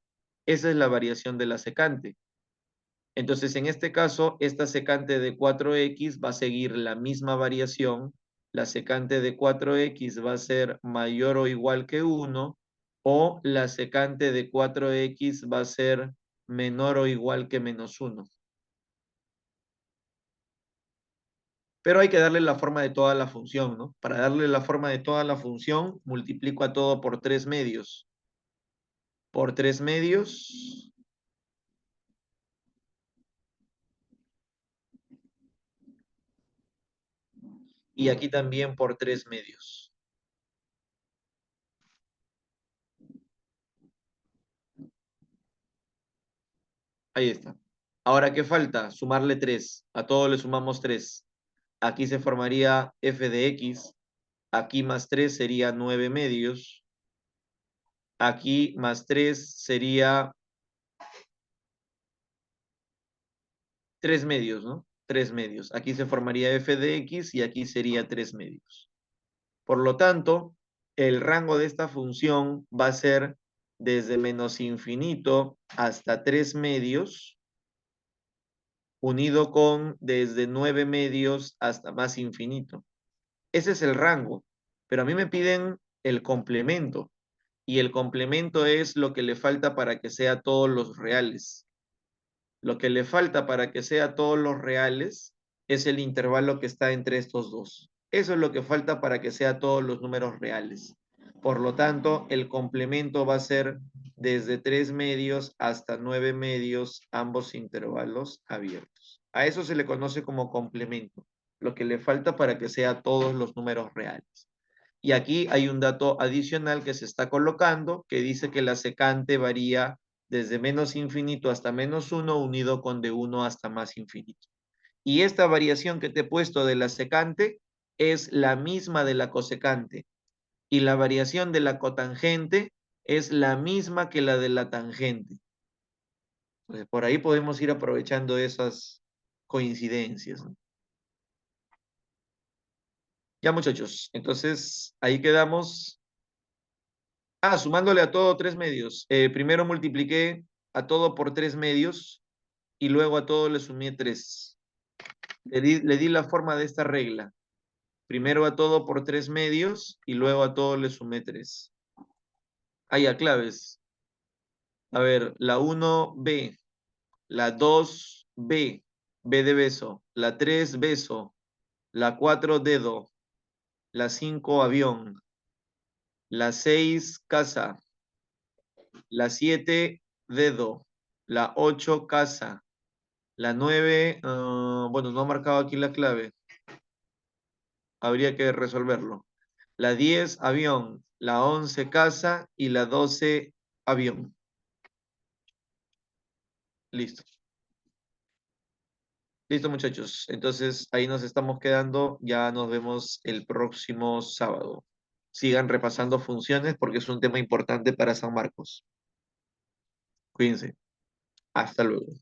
Esa es la variación de la secante. Entonces, en este caso, esta secante de 4x va a seguir la misma variación. La secante de 4x va a ser mayor o igual que 1, o la secante de 4x va a ser menor o igual que menos 1. Pero hay que darle la forma de toda la función, ¿no? Para darle la forma de toda la función, multiplico a todo por 3 medios. Por 3 medios, y aquí también por 3 medios. Ahí está. Ahora, ¿qué falta? Sumarle 3. A todo le sumamos 3. Aquí se formaría f de x. Aquí más 3 sería 9 medios. Aquí más 3 sería 3 medios, ¿no? 3 medios. Aquí se formaría f de x y aquí sería 3 medios. Por lo tanto, el rango de esta función va a ser desde menos infinito hasta 3 medios, unido con desde 9 medios hasta más infinito. Ese es el rango, pero a mí me piden el complemento, y el complemento es lo que le falta para que sea todos los reales. Lo que le falta para que sea todos los reales es el intervalo que está entre estos dos. Eso es lo que falta para que sea todos los números reales. Por lo tanto, el complemento va a ser desde 3 medios hasta 9 medios, ambos intervalos abiertos. A eso se le conoce como complemento, lo que le falta para que sea todos los números reales. Y aquí hay un dato adicional que se está colocando que dice que la secante varía desde menos infinito hasta menos 1 unido con de 1 hasta más infinito. Y esta variación que te he puesto de la secante es la misma de la cosecante. Y la variación de la cotangente es la misma que la de la tangente. Entonces, por ahí podemos ir aprovechando esas coincidencias, ¿no? Ya, muchachos, entonces ahí quedamos. Ah, sumándole a todo 3 medios. Primero multipliqué a todo por 3 medios y luego a todo le sumé 3. Le di la forma de esta regla. Primero a todo por 3 medios y luego a todo le sumé 3. Ah, ya, claves. A ver, la 1B, la 2B, B de beso, la 3 beso, la 4 dedo, la 5 avión, la 6 casa, la 7 dedo, la 8 casa, la 9, bueno, no ha marcado aquí la clave, habría que resolverlo. La 10 avión, la 11 casa y la 12 avión. Listo. Listo, muchachos. Entonces ahí nos estamos quedando. Ya nos vemos el próximo sábado. Sigan repasando funciones porque es un tema importante para San Marcos. Cuídense. Hasta luego.